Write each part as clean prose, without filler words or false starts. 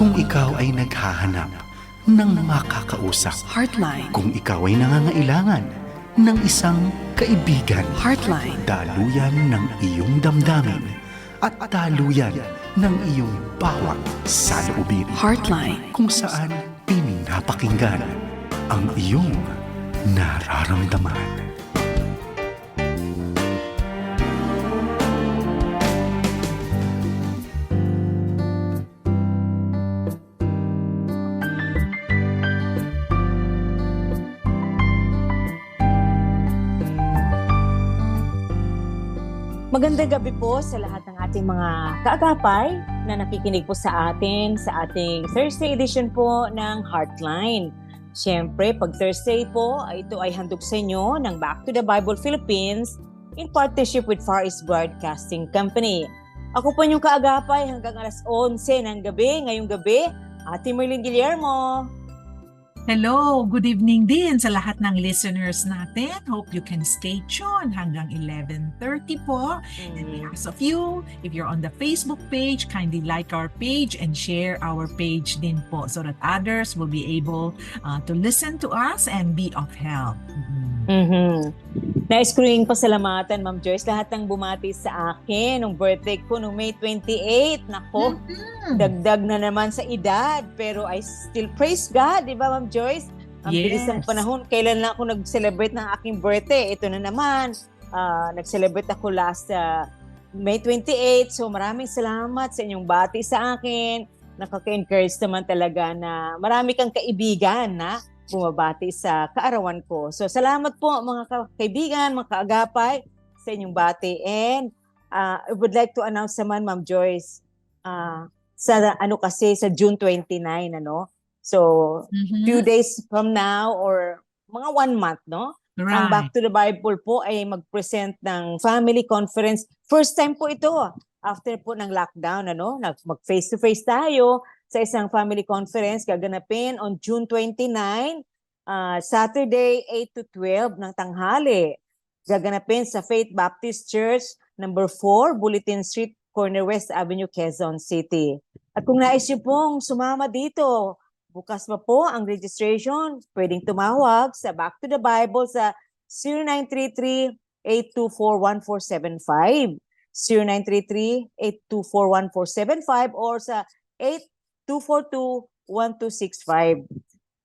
Kung ikaw ay naghahanap ng makakausap, Heartline. kung ikaw ay nangangailangan ng isang kaibigan, Heartline. daluyan ng iyong damdamin at daluyan ng iyong bawat saloobin, Heartline. kung saan pinapakinggan ang iyong nararamdaman. Magandang gabi po sa lahat ng ating mga kaagapay na nakikinig po sa atin sa ating Thursday edition po ng Heartline. Siyempre, pag Thursday po, ito ay handog sa inyo ng Back to the Bible Philippines in partnership with Far East Broadcasting Company. Ako po yung kaagapay hanggang alas 11 ng gabi, ngayong gabi, Ate Merlin Guillermo. Hello, good evening din sa lahat ng listeners natin. Hope you can stay tuned hanggang 11:30 po. And we ask of you, if you're on the Facebook page, kindly like our page and share our page din po so that others will be able to listen to us and be of help. Nais ko rin pasalamatan, Ma'am Joyce, lahat ng bumati sa akin nung birthday ko nung May 28. Nako, dagdag na naman sa edad. Pero I still praise God, di ba, Ma'am Joyce? Ang bilis ng panahon. Kailan lang ako nag-celebrate ng aking birthday? Ito na naman. Nag-celebrate ako last May 28. So maraming salamat sa inyong bati sa akin. Nakaka-encourage naman talaga na marami kang kaibigan na bumabati sa kaarawan ko. So salamat po mga kaibigan, mga kaagapay sa inyong bati. And I would like to announce naman, Ma'am Joyce, sa June 29, ano? So few days from now or mga 1 month, no? Right. Ang Back to the Bible po ay mag-present ng family conference. First time po ito after po ng lockdown, ano? Mag-face-to-face tayo sa isang family conference gaganapin on June 29, Saturday 8 to 12 ng tanghali. Gaganapin sa Faith Baptist Church, number 4, Bulletin Street, Corner West Avenue, Quezon City. At kung nais niyo pong sumama dito, bukas pa po ang registration. Pwedeng tumawag sa Back to the Bible sa 0933-824-1475, 0933-824-1475 or sa 242-1265.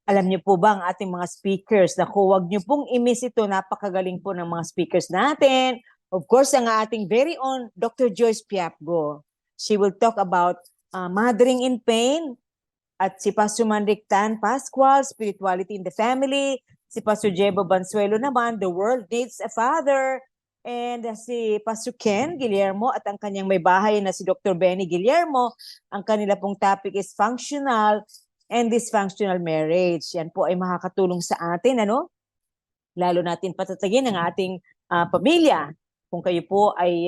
Alam niyo po ba ang ating mga speakers? Naku, huwag niyo pong i-miss ito. Napakagaling po ng mga speakers natin. Of course, ang ating very own Dr. Joyce Piapgo. She will talk about mothering in pain. At si Pastor Manric Tan Pascual, Spirituality in the Family. Si Pastor Jebo Bansuelo naman, The World Needs a Father. And si Pastor Ken Guillermo at ang kanyang may bahay na si Dr. Benny Guillermo, ang kanila pong topic is functional and dysfunctional marriage. Yan po ay makakatulong sa atin, ano? Lalo natin patatagin ang ating pamilya. Kung kayo po ay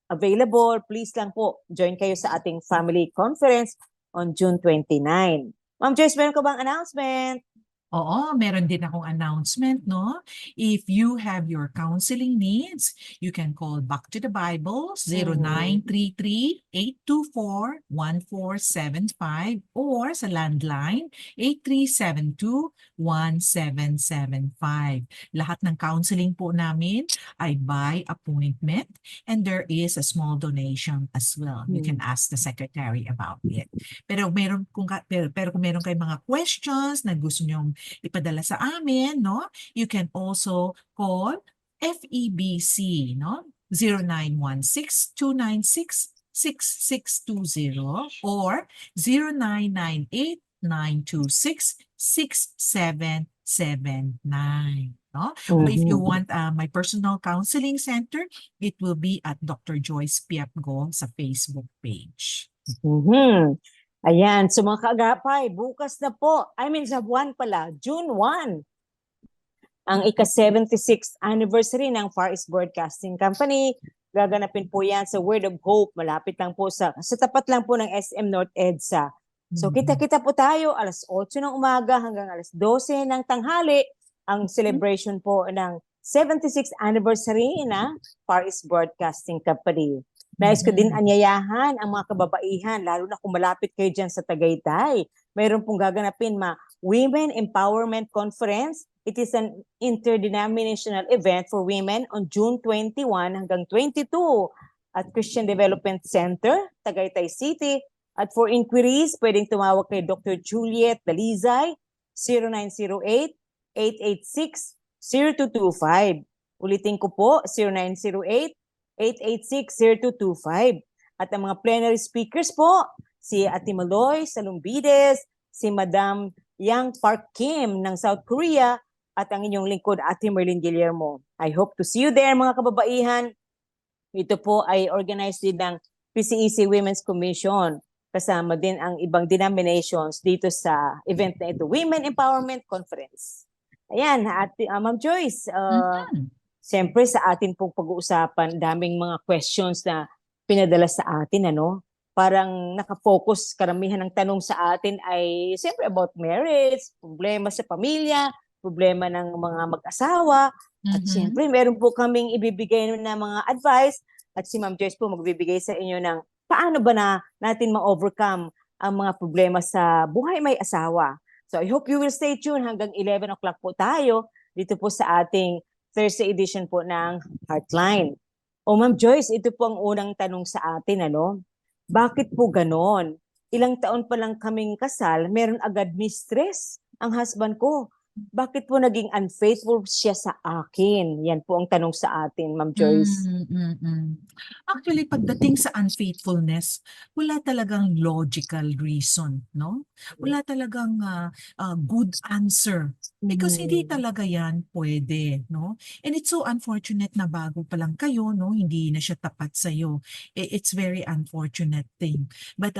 available, please lang po join kayo sa ating family conference on June 29. Ma'am Joyce, meron ka bang announcement? Oo, meron din akong announcement, no? If you have your counseling needs, you can call Back to the Bible 0933-824-1475 or sa landline 8372-1775. Lahat ng counseling po namin ay by appointment and there is a small donation as well. You can ask the secretary about it. Pero kung meron kayong mga questions na gusto nyong ipadala sa amin, no? You can also call FEBC, no? 0916-296-6620 or 0998-926-6779. No? So if you want my personal counseling center, it will be at Dr. Joyce Piapgo sa Facebook page. Ayan, so mga kaagapay, bukas na po, sa buwan pala, June 1, ang ika-76th anniversary ng Far East Broadcasting Company. Gaganapin po yan sa Word of Hope, malapit lang po sa tapat lang po ng SM North EDSA. So kita-kita po tayo, alas 8 ng umaga hanggang alas 12 ng tanghali, ang celebration po ng 76th anniversary na Far East Broadcasting Company. Nais ko din Mhm. anyayahan ang mga kababaihan, lalo na kung malapit kayo dyan sa Tagaytay. Mayroon pong gaganapin Women Empowerment Conference. It is an interdenominational event for women on June 21 hanggang 22 at Christian Development Center, Tagaytay City. At for inquiries, pwedeng tumawag kay Dr. Juliet Dalizay, 0908-886-0225. Ulitin ko po, 0908-886-0225. At ang mga plenary speakers po, si Ate Maloy Salumbides, si Madam Yang Park Kim ng South Korea, at ang inyong lingkod, Ate Merlin Guillermo. I hope to see you there, mga kababaihan. Ito po ay organized din ng PCEC Women's Commission. Kasama din ang ibang denominations dito sa event na ito, Women Empowerment Conference. Ayan, Ma'am Joyce, Mhm. siyempre sa atin pong pag-uusapan, daming mga questions na pinadala sa atin, ano? Parang nakafocus, karamihan ng tanong sa atin ay siyempre about marriage, problema sa pamilya, problema ng mga mag-asawa, at Mhm. siyempre meron po kaming ibibigay na mga advice at si Ma'am Joyce po magbibigay sa inyo ng paano ba natin ma-overcome ang mga problema sa buhay may asawa. So I hope you will stay tuned hanggang 11 o'clock po tayo dito po sa ating Thursday edition po ng Heartline. O Ma'am Joyce, ito po ang unang tanong sa atin, ano? Bakit po ganon? Ilang taon pa lang kaming kasal, meron agad mistress ang husband ko. Bakit po naging unfaithful siya sa akin? Yan po ang tanong sa atin, Ma'am Joyce. Actually, pagdating sa unfaithfulness, wala talagang logical reason, no? Wala talagang good answer. Because hindi talaga yan pwede, no? And it's so unfortunate na bago pa lang kayo, no? Hindi na siya tapat sa'yo. It's very unfortunate thing. But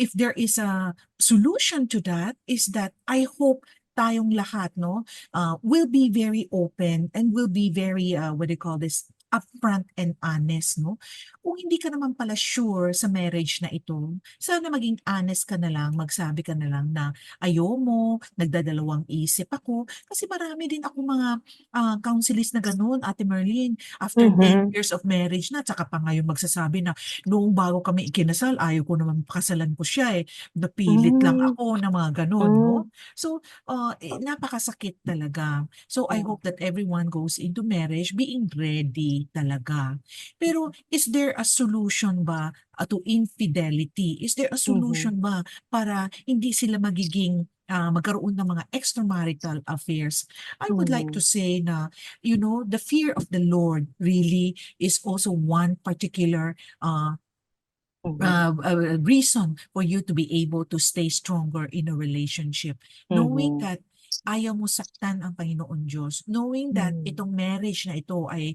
if there is a solution to that, is that I hope tayong lahat, no, will be very open and will be very, what do you call this, upfront and honest, no? Kung hindi ka naman pala sure sa marriage na ito, sana maging honest ka na lang, magsabi ka na lang na ayaw mo, nagdadalawang isip ako. Kasi marami din ako mga counselors na ganun, Ate Merlin, after 10 Mhm. years of marriage na, tsaka pa ngayon magsasabi na noong bago kami ikinasal, ayaw ko naman pakasalan ko siya eh. Napilit lang Mm. ako na mga ganun, Mm. no? So, napakasakit talaga. So I hope that everyone goes into marriage being ready talaga. Pero is there a solution ba to infidelity? Is there a Mhm. solution ba para hindi sila magiging magkaroon ng mga extramarital affairs? I would like to Mhm. say na, you know, the fear of the Lord really is also one particular Mhm. reason for you to be able to stay stronger in a relationship. Knowing Mhm. that ayaw mo saktan ang Panginoon Diyos. Knowing that Mhm. itong marriage na ito ay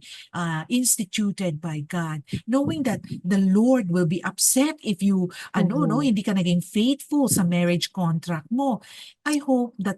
instituted by God. Knowing that the Lord will be upset if you, no, Mhm. hindi ka naging faithful sa marriage contract mo. I hope that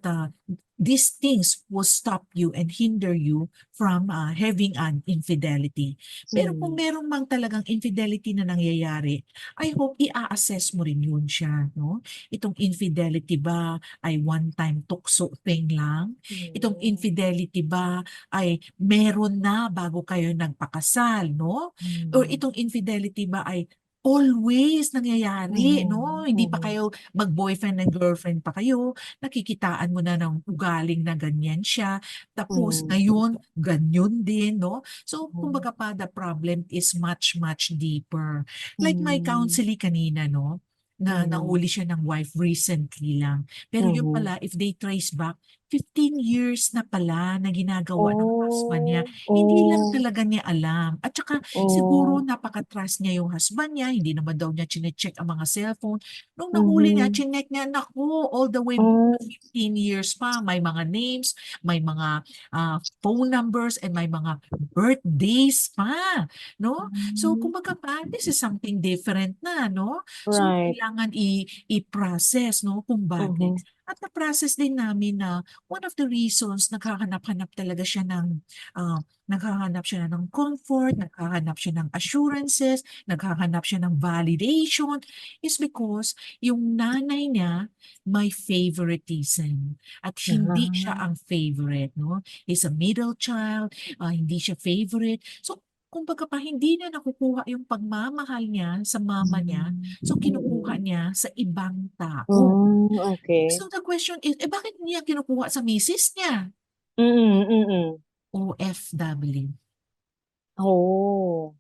these things will stop you and hinder you from having an infidelity. Pero kung Mhm. meron mang talagang infidelity na nangyayari, I hope i-assess mo rin yun siya, no? Itong infidelity ba ay one-time tukso thing lang? Itong Mhm. infidelity ba ay meron na bago kayo nagpakasal, no? Or Mhm. itong infidelity ba ay always nangyayari, no? Mhm. Hindi pa Mhm. kayo mag-boyfriend and girlfriend pa kayo, nakikitaan mo na ng ugaling na ganyan siya, tapos Mhm. ngayon, ganyan din, no? So, Mhm. kumbaga pa, the problem is much, much deeper. Like my Mhm. counselee kanina, no? Na Mhm. nahuli siya ng wife recently lang. Pero yun Mhm. pala, if they trace back, 15 years na pala na ginagawa ng husband niya. Oh. Hindi lang Oh. talaga niya alam. At saka siguro Oh. napaka-trust niya yung husband niya, hindi naman daw niya chinecheck ang mga cellphone. Nung nahuli niya, Mhm. chineck niya, naku, all the way back Oh. to 15 years pa, may mga names, may mga phone numbers, and may mga birthdays pa, no? So, Mhm. kumbaga pa, this is something different na, no? So, Right. kailangan i-process, no, kung bakit. Mhm. At na-process din namin na one of the reasons naghahanap-hanap talaga siya ng naghahanap siya ng comfort, naghahanap siya ng assurances, naghahanap siya ng validation is because yung nanay niya may favoritism at hindi siya Ah. ang favorite, no? He's a middle child, hindi siya favorite. So kumbaga pa hindi na nakukuha yung pagmamahal niya sa mama niya, so kinukuha niya sa ibang tao. Okay. So the question is, bakit niya kinukuha sa misis niya? Mm, mm. OFW. Oh.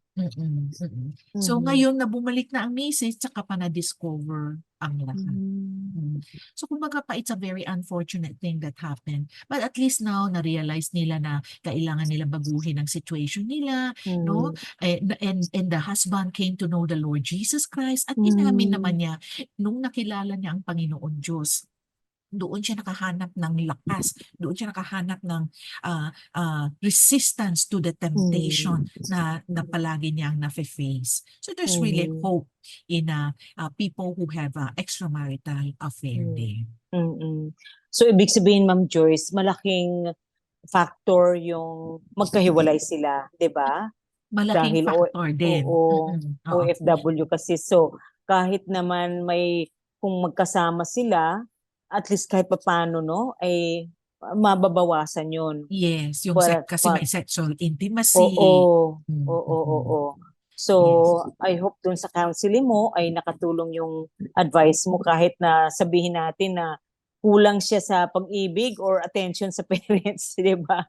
So Mhm. ngayon na bumalik na ang misis, tsaka pa na-discover ang lahat. Hmm. So kumbaga pa, it's a very unfortunate thing that happened. But at least now, na-realize nila na kailangan nila baguhin ang situation nila, no? Hmm. And the husband came to know the Lord Jesus Christ at inamin Hmm. naman niya nung nakilala niya ang Panginoon Diyos. Doon siya nakahanap ng lakas, doon siya nakahanap ng resistance to the temptation na palagi niyang nafe-face. So there's really Mhm. hope in people who have extramarital affair Hmm. din. Mm. So, ibig sabihin, Ma'am Joyce, malaking factor yung magkahiwalay sila, 'di ba? Malaking Dahil factor din. oo, Oo. OFW kasi. So, kahit naman kung magkasama sila, at least kahit papaano, no, ay mababawasan yun. Yes, yung Para, kasi may sexual oo, intimacy. oo. So, Yes. I hope dun sa counseling mo ay nakatulong yung advice mo kahit na sabihin natin na kulang siya sa pag-ibig or attention sa parents, 'di ba?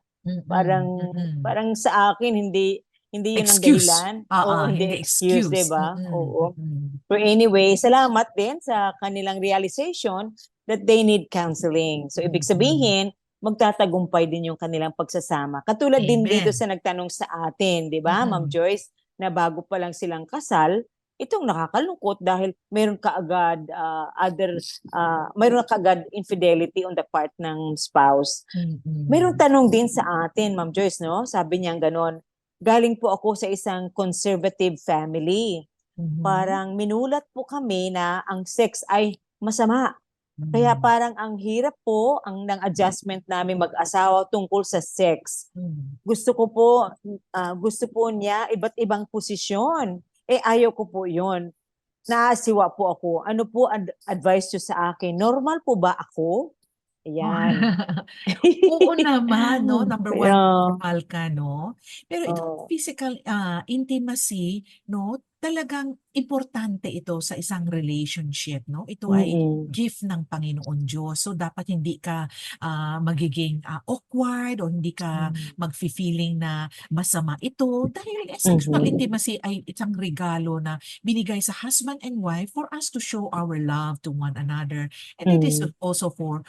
Parang Mm. parang sa akin hindi 'yun ang Excuse. dahilan. Oo, hindi Hindi excuse, 'di excuse. ba? Oo. But anyway, salamat din sa kanilang realization that they need counseling. So ibig Mm. sabihin, magtatagumpay din yung kanilang pagsasama. Katulad din dito Amen. sa nagtanong sa atin, 'di ba, Ma'am Mm. Joyce, na bago pa lang silang kasal, itong nakakalungkot dahil mayroon kaagad infidelity on the part ng spouse. Mayroong Mm. tanong din sa atin, Ma'am Joyce, no? Sabi niya gano'n, galing po ako sa isang conservative family. Mhm. Parang minulat po kami na ang sex ay masama. Kaya Mm. parang ang hirap po ng adjustment namin mag-asawa tungkol sa sex. Mm. Gusto po niya iba't ibang posisyon. Ayaw ko po yon. Naasiwa po ako. Ano po advice niyo sa akin? Normal po ba ako? Ayan. Oo naman 'no, number one, Yeah. normal ka 'no. Pero itong Oh. physical, intimacy 'no, talagang importante ito sa isang relationship 'no. Ito ay Mm. gift ng Panginoon Diyos. So dapat hindi ka, magiging, awkward o hindi ka Mm. magfi-feeling na masama ito dahil sexual Mhm. intimacy ay isang regalo na binigay sa husband and wife for us to show our love to one another. And it is Mm. also for,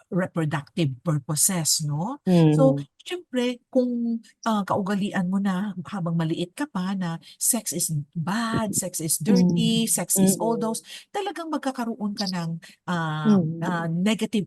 reproductive purposes 'no. So, Mhm. siyempre kung, kaugalian mo na habang maliit ka pa na sex is bad, sex is Mm. dirty, sex is all Mm. those, talagang magkakaroon ka ng, Mm. negative,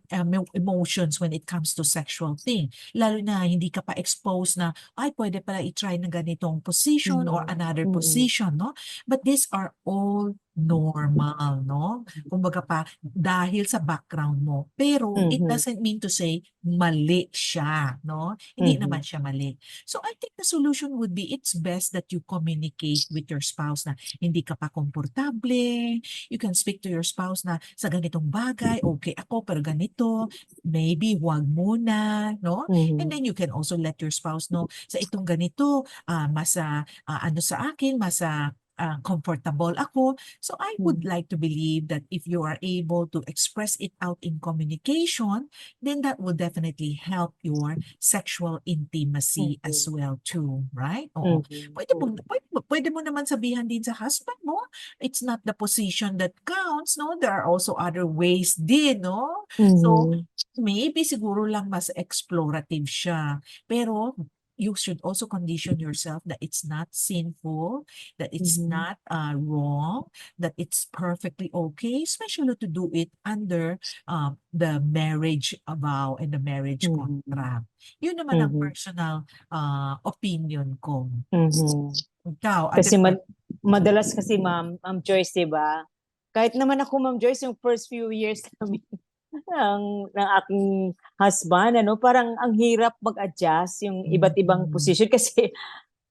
emotions when it comes to sexual thing. Lalo na hindi ka pa exposed na, "Ay puwede pala i-try ng ganitong position or Mhm. another Mm. position," 'no. But these are all normal 'no. Kumbaga pa dahil sa background mo. Pero it Mhm. doesn't mean to say mali siya 'no, hindi naman Mhm. siya mali. So I think the solution would be it's best that you communicate with your spouse na hindi ka pa komportable. You can speak to your spouse na sa ganitong bagay, okay ako pero ganito, maybe wag muna 'no. And Mhm. then you can also let your spouse know sa itong ganito, mas, ano sa akin, mas, comfortable ako. So I would Mhm. like to believe that if you are able to express it out in communication, then that will definitely help your sexual intimacy as Mhm. well too, right? Oo. Mhm. Pwede mo naman sabihan din sa husband mo, it's not the position that counts, no? There are also other ways din, no? So Mhm. maybe siguro lang mas explorative siya. Pero you should also condition yourself that it's not sinful, that it's Mhm. not wrong, that it's perfectly okay, especially to do it under the marriage vow and the marriage Mhm. contract. Yun naman ang Mhm. personal opinion ko. Mhm. Ikaw, ano Kasi naman? madalas kasi Ma'am Joyce, 'di ba? Kahit naman ako, Ma'am Joyce, yung first few years namin ng aking husband, ano, parang ang hirap mag-adjust yung iba't ibang Mm. position kasi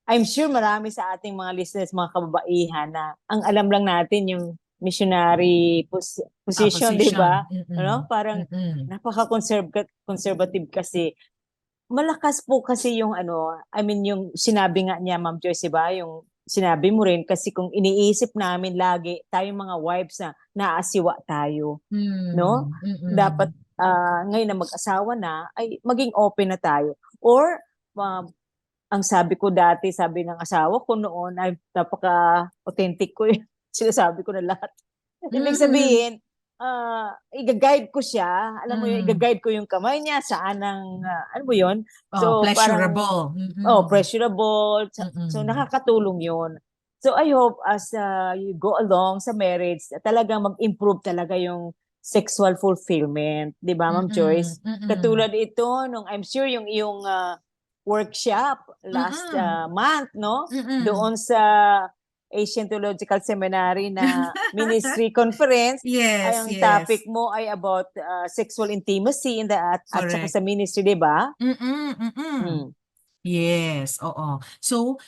I'm sure marami sa ating mga listeners, mga kababaihan na ang alam lang natin yung missionary position, 'di Position. ba? Ano, parang Mm. conservative kasi. malakas po kasi yung ano, I mean yung sinabi nga niya Ma'am Joyce, 'di ba? Yung sinabi mo rin kasi kung iniisip namin lagi tayong mga wives na naaasiwa tayo, no? Dapat ngayon na mag-asawa na ay maging open na tayo. Or ang sabi ko dati, sabi ng asawa ko noon ay napaka-authentic ko yung sinasabi ko na lahat. Ibig sabihin, i-guide ko siya, alam mo yun, i-guide ko yung kamay niya, saan ang, ano mo yun? Oh, So, parang, pleasurable. pressurable. So, nakakatulong yun. So, I hope as you go along sa marriage, talagang mag-improve talaga yung sexual fulfillment. Di ba, Ma'am Joyce? Katulad ito, nung I'm sure yung iyong workshop last month, no? Doon sa Asian Theological Seminary na ministry conference, ay Yes, ang yes. topic mo ay about sexual intimacy in the at saka Correct. sa ministry, di ba? Yes, oo. So,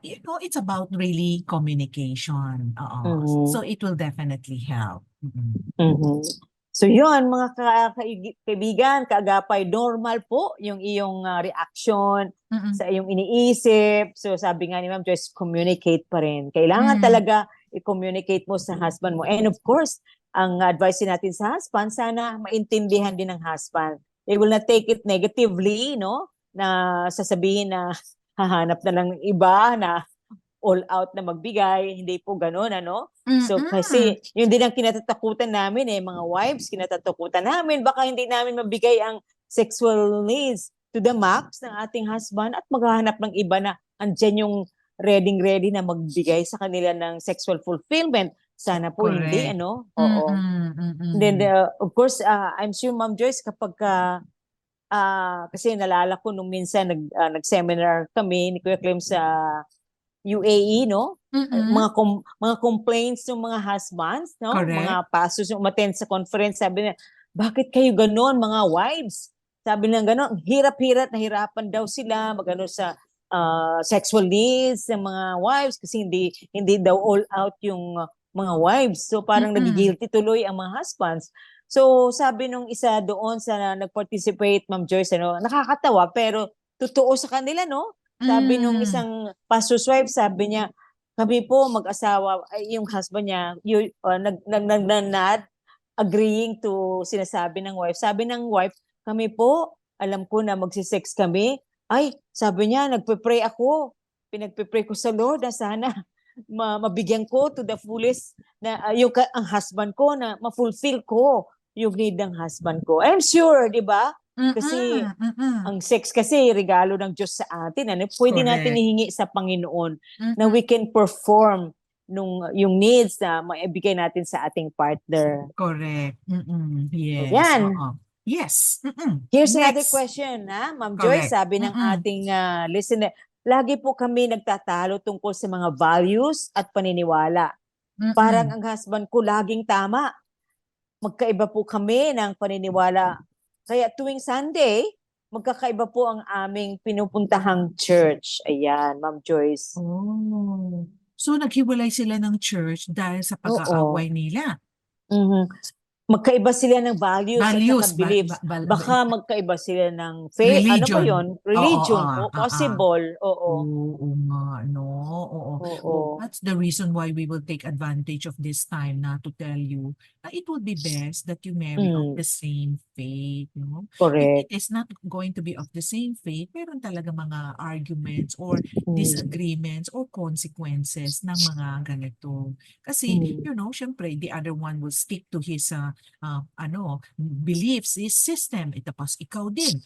you know, it's about really communication. Oo. Mhm. So, it will definitely help. Mhm. So yun, mga kaibigan, kaagapay, normal po yung iyong reaction sa iyong iniisip. So sabi nga ni Ma'am Joyce, communicate pa rin. Kailangan talaga i-communicate mo sa husband mo. And of course, ang advice natin sa husband, sana maintindihan din ng husband. They will not take it negatively, no? Na sasabihin na hahanap na lang ng iba na all out na magbigay, hindi po gano'n, ano? So kasi yun din ang kinatatakutan namin mga wives, kinatatakutan namin, baka hindi namin mabigay ang sexual needs to the max ng ating husband at maghahanap ng iba na andyan yung ready na magbigay sa kanila ng sexual fulfillment. Sana po hindi, Correct. ano? Oo. And then, of course, I'm sure, Ma'am Joyce, kapag kasi nalala ko nung minsan nag-seminar kami ni Kuya Clem sa UAE, no? Mga complaints ng mga husbands, no? Correct. Mga pastors yung umattend sa conference, sabi niya, bakit kayo ganon, mga wives? Sabi niya ganon, hirap-hirap, nahirapan daw sila magano sa sexual needs ng mga wives kasi hindi daw all out yung mga wives. So parang nagigilty tuloy ang mga husbands. So sabi nung isa doon sa nag-participate, Ma'am Joyce, ano, nakakatawa pero totoo sa kanila, no? Sabi nung isang pastor's wife, sabi niya, kami po mag-asawa, ay, yung husband niya, nag-nod, agreeing to sinasabi ng wife. Sabi ng wife, kami po, alam ko na magsisex kami. Ay, sabi niya, nagpe-pray ako. Pinagpe-pray ko sa Lord na sana mabigyan ko to the fullest na ang husband ko na ma-fulfill ko yung need ng husband ko. I'm sure, di ba? Kasi ang sex kasi regalo ng Diyos sa atin. Ano? Pwede natin Correct. ihingi sa Panginoon na we can perform yung needs na maibigay natin sa ating partner. Correct. Yes. Ayan. Oo. Yes. Here's another Next. question, Ma'am Joyce. Correct. Sabi ng ating listener, lagi po kami nagtatalo tungkol sa mga values at paniniwala. Parang ang husband ko laging tama. Magkaiba po kami ng paniniwala. Kaya tuwing Sunday, magkakaiba po ang aming pinupuntahang church. Ayan, Ma'am Joyce. Oh. So, naghiwalay sila ng church dahil sa pag-aaway nila. Mhm. Magkaiba sila ng values at Values. saka beliefs. Baka magkaiba sila ng faith. Ano ba Religion. yun? Religion. Oo, Possible. Oo. Oo nga, no? Oo. Oo. Well, that's the reason why we will take advantage of this time na to tell you na it would be best that you marry of the same faith, no? If Correct. it is not going to be of the same faith, meron talaga mga arguments or disagreements or consequences ng mga ganito. Kasi, you know, syempre, the other one will stick to his beliefs, his system. Tapos ikaw din,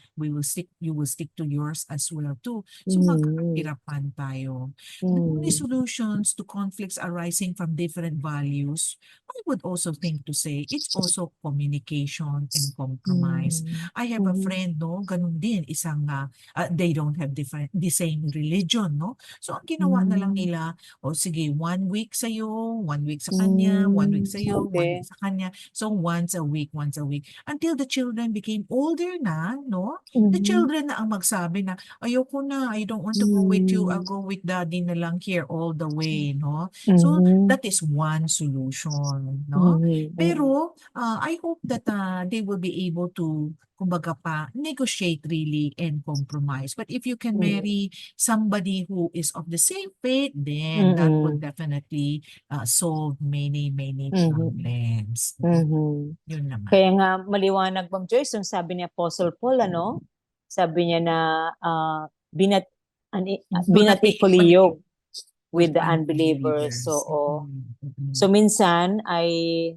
you will stick to yours as well too. So magkakahirapan tayo. The only solutions to conflicts arising from different values, I would also think to say, it's also communication and compromise. I have a friend, no, ganun din, isang, they don't have the same religion, no? So ang ginawa na lang nila, sige, 1 week sa'yo, 1 week sa kanya, 1 week sa'yo, 1 week sa kanya. So once a week, until the children became older na, no? The children na ang magsabi na, ayoko na, I don't want to go with you, I'll go with daddy na lang here all the way, no? So that is one solution, no? Pero I hope that they will be able to kumbaga pa, negotiate really and compromise. But if you can Mm. marry somebody who is of the same faith, then that will Mm-mm. definitely solve many Mhm. problems. Mhm. Yun naman. Kaya nga maliwanag, Ma'am Joyce, yung sabi ni Apostle Paul, ano? Sabi niya na binat Do not be equally equally yoked with with the unbelievers. unbelievers. So, Mm. so minsan ay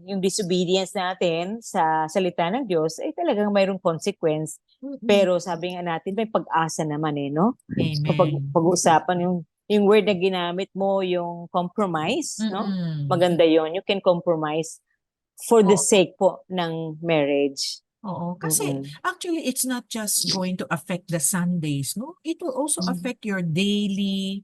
yung disobedience natin sa salita ng Diyos ay talagang mayroong consequence. Mm. Pero sabi nga natin, may pag-asa naman no? Kapag Amen. pag-uusapan yung word na ginamit mo, yung compromise, no? Mm-mm. Maganda yon. You can compromise for the Oo. sake po ng marriage. Oo, kasi Mm-mm. actually it's not just going to affect the Sundays, no? It will also affect your daily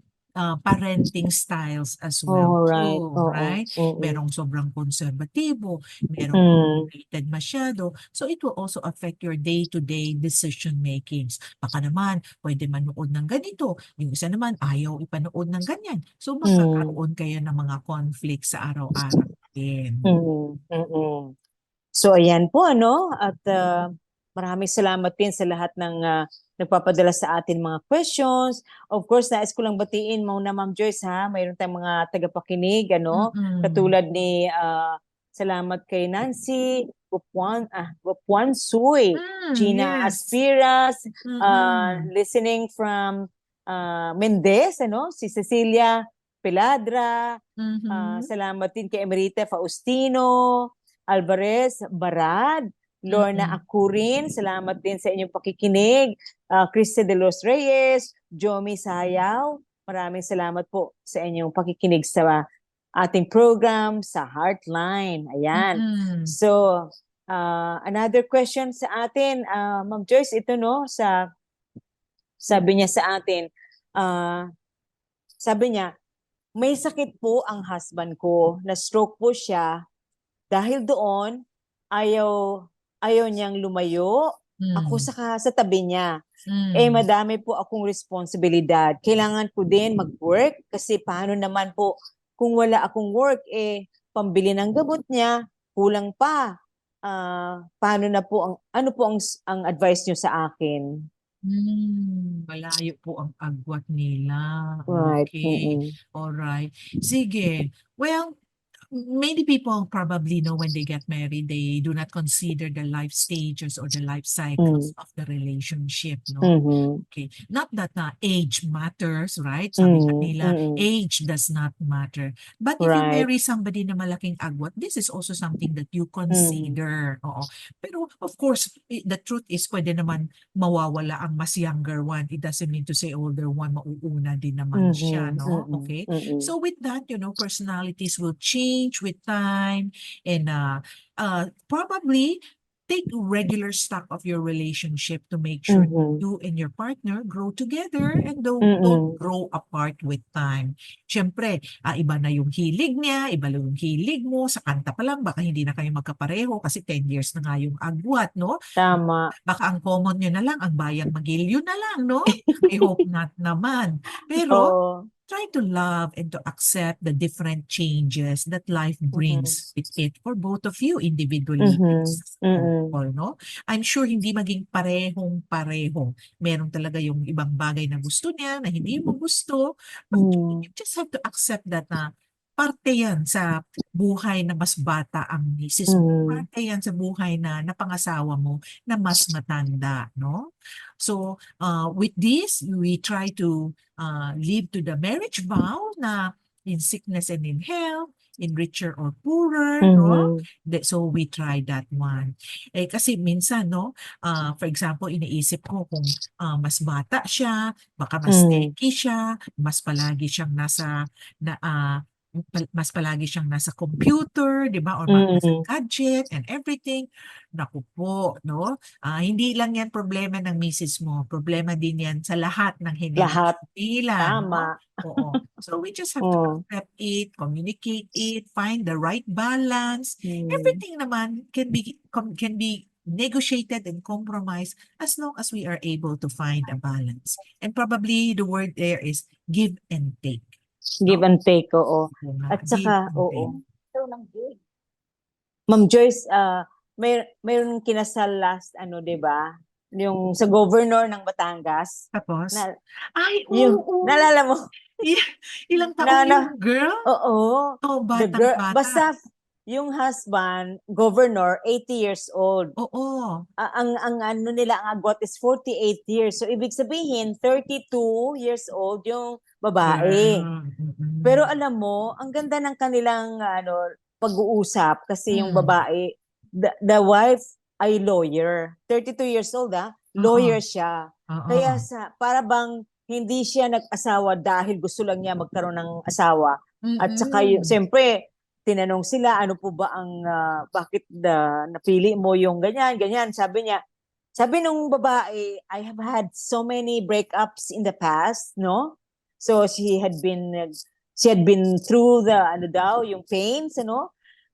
parenting styles as well Oh, right. too, Oo. right? Mm-mm. Merong sobrang konserbatibo, merong Mm. complicated masyado. So it will also affect your day-to-day decision makings. Baka naman, pwede manood ng ganito. Yung isa naman, ayaw ipanood ng ganyan. So magkakaroon kayo ng mga conflict sa araw-araw din. Mm. Mm-mm. So ayan po ano at maraming salamat din sa lahat ng nagpapadala sa atin mga questions. Of course, nais ko lang batiin muna Ma'am Joyce ha, mayroon tayong mga tagapakinig ano, Mm-mm. katulad ni salamat kay Nancy Gupuan Suy, Gina Yes. Aspiras, Mm-mm. listening from Mendez, ano, si Cecilia Peladra, Mhm. salamat din kay Emerita Faustino, Alvarez Barad, Lorna Mm. Acurin, salamat din sa inyong pakikinig. Christy de los Reyes, Jomi Sayaw, maraming salamat po sa inyong pakikinig sa ating program sa Heartline. Ayan. Mm-mm. So, another question sa atin, Ma'am Joyce, ito no, sabi niya sa atin, sabi niya, may sakit po ang husband ko, na-stroke po siya. Dahil doon, ayaw niyang lumayo. Ako sa tabi niya. Madami po akong responsibilidad. Kailangan ko din mag-work kasi paano naman po kung wala akong work, pambili ng gamot niya, kulang pa. Paano na po ano po ang advice niyo sa akin? Malayo po ang agwat nila. Right. Okay. Mm-mm. Alright. Sige. Well, many people probably know when they get married, they do not consider the life stages or the life cycles of the relationship, no? Mhm. Okay. Not that age matters, right? Sabi nga nila, Mm-mm. age does not matter. But if you Right. marry somebody na malaking agwat, this is also something that you consider. Oo. Pero of course, the truth is pwede naman mawawala ang mas younger one. It doesn't mean to say older one, mauuna din naman siya, Mhm. no? Mm-mm. Okay. Mm-mm. So with that, personalities will change with time and probably take regular stock of your relationship to make sure Mhm. you and your partner grow together and don't Mm-mm. grow apart with time. Siyempre, iba na yung hilig niya, iba na yung hilig mo. Sa kanta pa lang, baka hindi na kayo magkapareho kasi 10 years na nga yung agwat, no? Tama. Baka ang common nyo na lang, ang bayang magilyo na lang, no? I hope not naman. Pero, Oo. try to love and to accept the different changes that life brings with it for both of you individually and Mhm. as a Mm-mm. couple, no? I'm sure hindi maging parehong-pareho. Meron talaga yung ibang bagay na gusto niya, na hindi mo gusto. But you just have to accept that na parte yan sa buhay na mas bata ang misis mo. Mhm. Parte yan sa buhay na napangasawa mo na mas matanda, no? So, with this, we try to live to the marriage vow na in sickness and in health, in richer or poorer, no? Mhm. So we try that one. Kasi minsan, no, for example, iniisip ko kung mas bata siya, baka mas techy siya, mas palagi siyang mas palagi siyang nasa computer, di ba? Or nasa gadget and everything. Naku po, no? Hindi lang yan problema ng misis mo. Problema din yan sa lahat ng Lahat. henerasyon nila, no? Tama. Oo. So we just have to accept it, communicate it, find the right balance. Everything naman can be negotiated and compromised as long as we are able to find a balance. And probably the word there is give and take. Give and take, oo. Oo nga, At give saka, and take. oo. Ma'am Joyce, mayroong kinasal last, 'di ba? Yung sa governor ng Batangas. Tapos? Na, Ay, yung, oo. naalala mo? Ilang taon Na, na, yung girl? oo. Oh, The girl, batang-bata. basta yung husband, governor, 80 years old. Oo. Ang ano nila, ang agwat is 48 years. So, ibig sabihin, 32 years old yung babae. Girl. Mm-mm. Pero alam mo, ang ganda ng kanilang pag-uusap kasi yung Mm. babae, the wife ay lawyer. 32 years old, Oo. lawyer siya. Oo. Kaya para bang hindi siya nag-asawa dahil gusto lang niya magkaroon ng asawa. At saka siyempre, tinanong sila, ano po ba ang, bakit napili mo yung ganyan, ganyan. Sabi nung babae, I have had so many breakups in the past, no? So she had been through yung pains,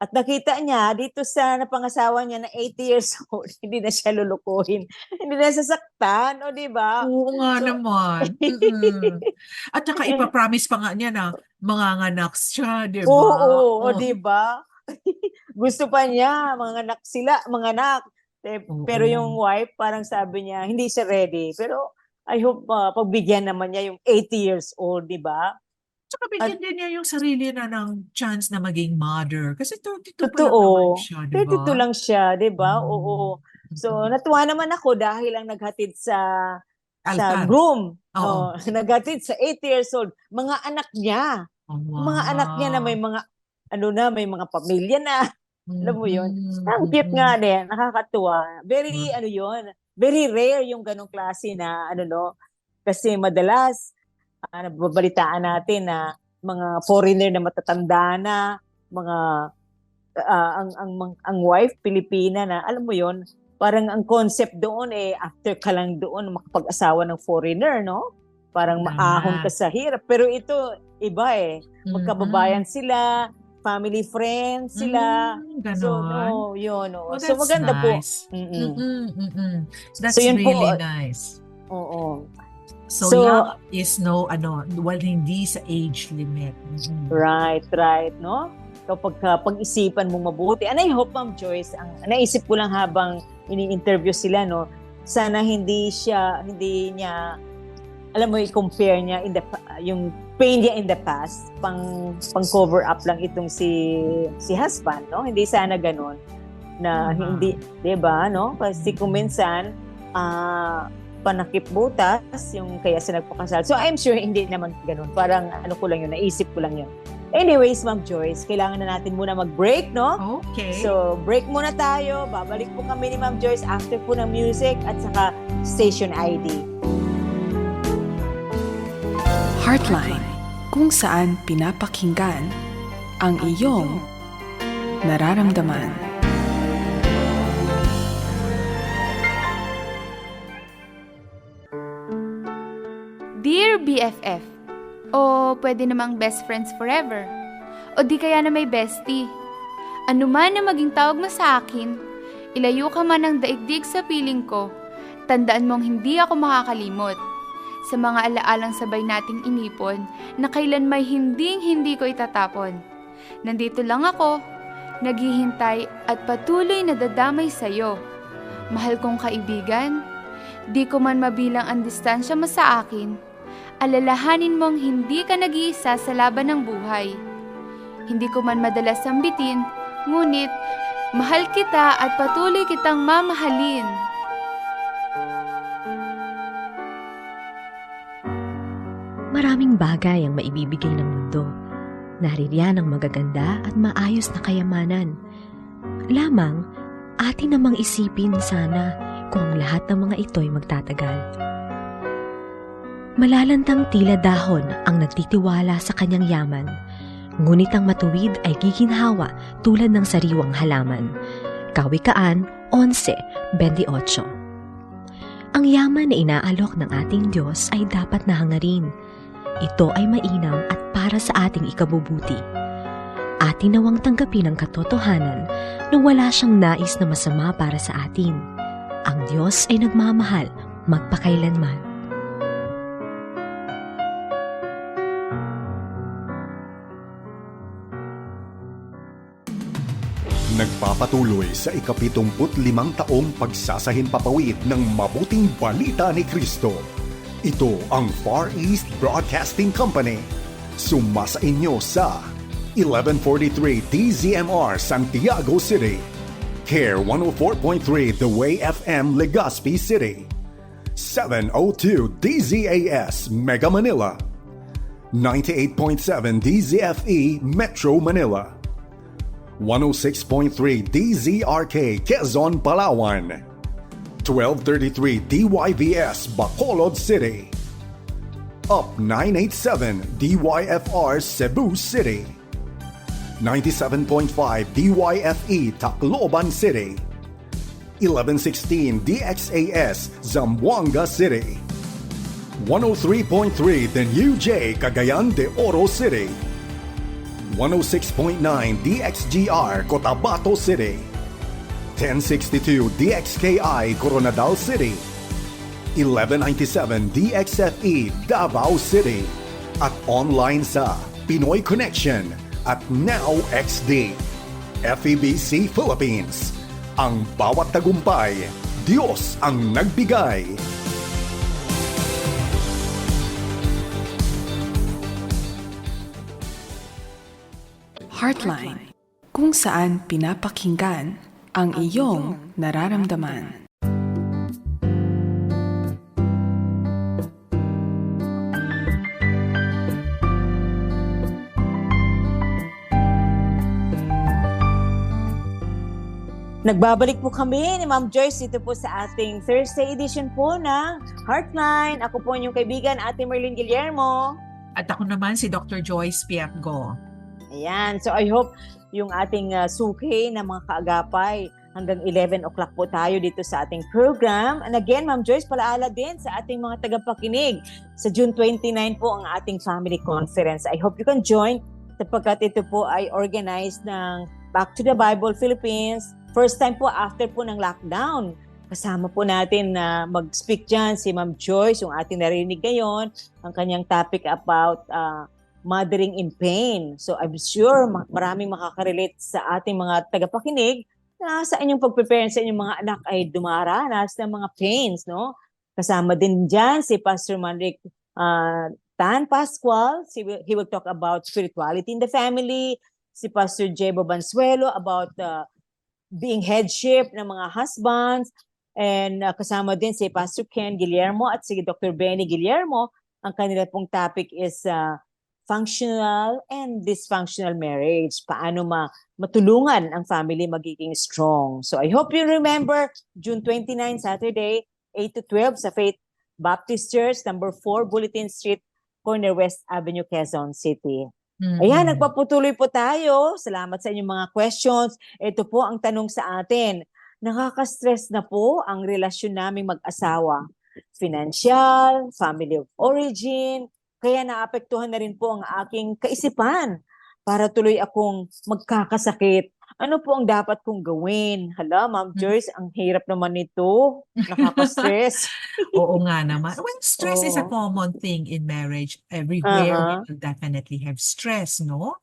At nakita niya dito sa napangasawa niya na 80 years old, hindi na siya lulukuhin. Hindi na sasaktan, o di ba? Oo nga So, naman. At saka ipapromise pa nga niya na manganganak siya, di ba? oo, o Oh, di ba? Gusto pa niya, mga anak. Pero oo. yung wife, parang sabi niya, hindi siya ready. Pero I hope pagbigyan naman niya yung 80 years old, di ba? Tsaka At bigyan din niya yung sarili na ng chance na maging mother. Kasi 32 pa lang naman totoo, siya, di 32 ba? lang siya, 'di ba? Mm. Oo. So natuwa naman ako dahil ang naghatid sa Altar. groom, Oo. naghatid sa 80 years old, mga anak niya. Oh, Mga anak niya na may wow. mga may mga pamilya na. Alam mo 'yun? Mm-mm. Ang cute nga din, nakakatuwa. Mm. Very rare yung ganong klase na no, kasi madalas nababalitaan natin na mga foreigner na matatanda na, mga ang wife Pilipina na, alam mo yon, parang ang concept doon after ka lang doon makapag-asawa ng foreigner, no? Parang maahon ka Tama. sa hirap. Pero ito iba magkababayan Mm-mm. sila, family friends sila. So Ganon. yun. Oh, So that's maganda po. nice. Mm-mm. So That's yun po. really nice. Oo. So, So young is hindi sa age limit. right, no? Kapag pag-isipan mo mabuti. And I hope, Ma'am Joyce, ang naisip ko lang habang ini-interview sila, no, sana hindi niya, alam mo, i-compare niya yung pain niya in the past, pang cover up lang itong si husband, no? Hindi sana ganun na hindi, 'di ba, no? Kasi kung minsan panakip butas yung kaya siya nagpakasal. So I'm sure hindi naman ganun. Parang ko lang yun, naisip ko lang yun. Anyways, Ma'am Joyce, kailangan na natin muna mag-break, no? Okay. So, break muna tayo. Babalik po kami ni Ma'am Joyce after po ng music at saka station ID. Heartline, kung saan pinapakinggan ang iyong nararamdaman. Dear BFF, o pwede namang best friends forever, o di kaya na may bestie. Ano man na maging tawag mo sa akin, ilayo ka man ng daigdig sa piling ko, tandaan mong hindi ako makakalimot sa mga alaalang sabay nating inipon na kailan may hindi ko itatapon. Nandito lang ako, naghihintay at patuloy na dadamay sa'yo. Mahal kong kaibigan, di ko man mabilang ang distansya mo sa akin, alalahanin mong hindi ka nag-iisa sa laban ng buhay. Hindi ko man madalas sambitin, ngunit mahal kita at patuloy kitang mamahalin. Maraming bagay ang maibibigay ng mundo. Naririyan ang magaganda at maayos na kayamanan. Lamang, atin namang isipin sana kung ang lahat ng mga ito'y magtatagal. Malalantang tila dahon ang nagtitiwala sa kanyang yaman, ngunit ang matuwid ay giginhawa tulad ng sariwang halaman. Kawikaan 11:28. Ang yaman na inaalok ng ating Diyos ay dapat na hangarin. Ito ay mainam at para sa ating ikabubuti. Atin nawang tanggapin ang katotohanan na wala siyang nais na masama para sa atin. Ang Diyos ay nagmamahal magpakailanman. Nagpapatuloy sa ika-75 taong pagsasahimpapawid ng mabuting balita ni Kristo. Ito ang Far East Broadcasting Company. Sumasa inyo sa 1143 DZMR Santiago City, Care 104.3 The Way FM Legazpi City, 702 DZAS Mega Manila, 98.7 DZFE Metro Manila, 106.3 DZRK Quezon, Palawan, 1233 DYVS Bacolod City, Up 987 DYFR Cebu City, 97.5 DYFE Tacloban City, 1116 DXAS Zamboanga City, 103.3 The New J Cagayan de Oro City, 106.9 DXGR Cotabato City, 1062 DXKI Coronadal City, 1197 DXFE Davao City, at online sa Pinoy Connection at Now XD. FEBC Philippines. Ang bawat tagumpay, Diyos ang nagbigay. Heartline, kung saan pinapakinggan ang iyong nararamdaman. Nagbabalik po kami ni Ma'am Joyce dito po sa ating Thursday edition po ng Heartline. Ako po inyong kaibigan, Ate Merlin Guillermo. At ako naman si Dr. Joyce Piapgo. Ayan. So I hope yung ating suki na mga kaagapay hanggang 11 o'clock po tayo dito sa ating program. And again, Ma'am Joyce, palaala din sa ating mga tagapakinig. Sa June 29 po ang ating family conference. I hope you can join sapagkat ito po ay organized ng Back to the Bible Philippines. First time po after po ng lockdown. Kasama po natin na mag-speak dyan si Ma'am Joyce, yung ating narinig ngayon, ang kanyang topic about mothering in pain. So I'm sure maraming makakarelate sa ating mga tagapakinig na sa inyong pag-prepare sa inyong mga anak ay dumaranas ng mga pains, no? Kasama din dyan si Pastor Manric Tan Pascual. He will talk about spirituality in the family. Si Pastor Jebo Bansuelo about being headship ng mga husbands. And kasama din si Pastor Ken Guillermo at si Dr. Benny Guillermo. Ang kanila pong topic is functional and dysfunctional marriage. Paano matulungan ang family magiging strong. So I hope you remember June 29, Saturday, 8 to 12 sa Faith Baptist Church, number 4, Bulletin Street, corner West Avenue, Quezon City. Ayan, nagpaputuloy po tayo. Salamat sa inyong mga questions. Ito po ang tanong sa atin. Nakaka-stress na po ang relasyon naming mag-asawa. Financial, family of origin, kaya naapektuhan na rin po ang aking kaisipan para tuloy akong magkakasakit. Ano po ang dapat kong gawin? Hala, Ma'am Joyce, ang hirap naman nito. Nakaka-stress. Oo nga naman. Well, stress is a common thing in marriage. Everywhere we will definitely have stress, no?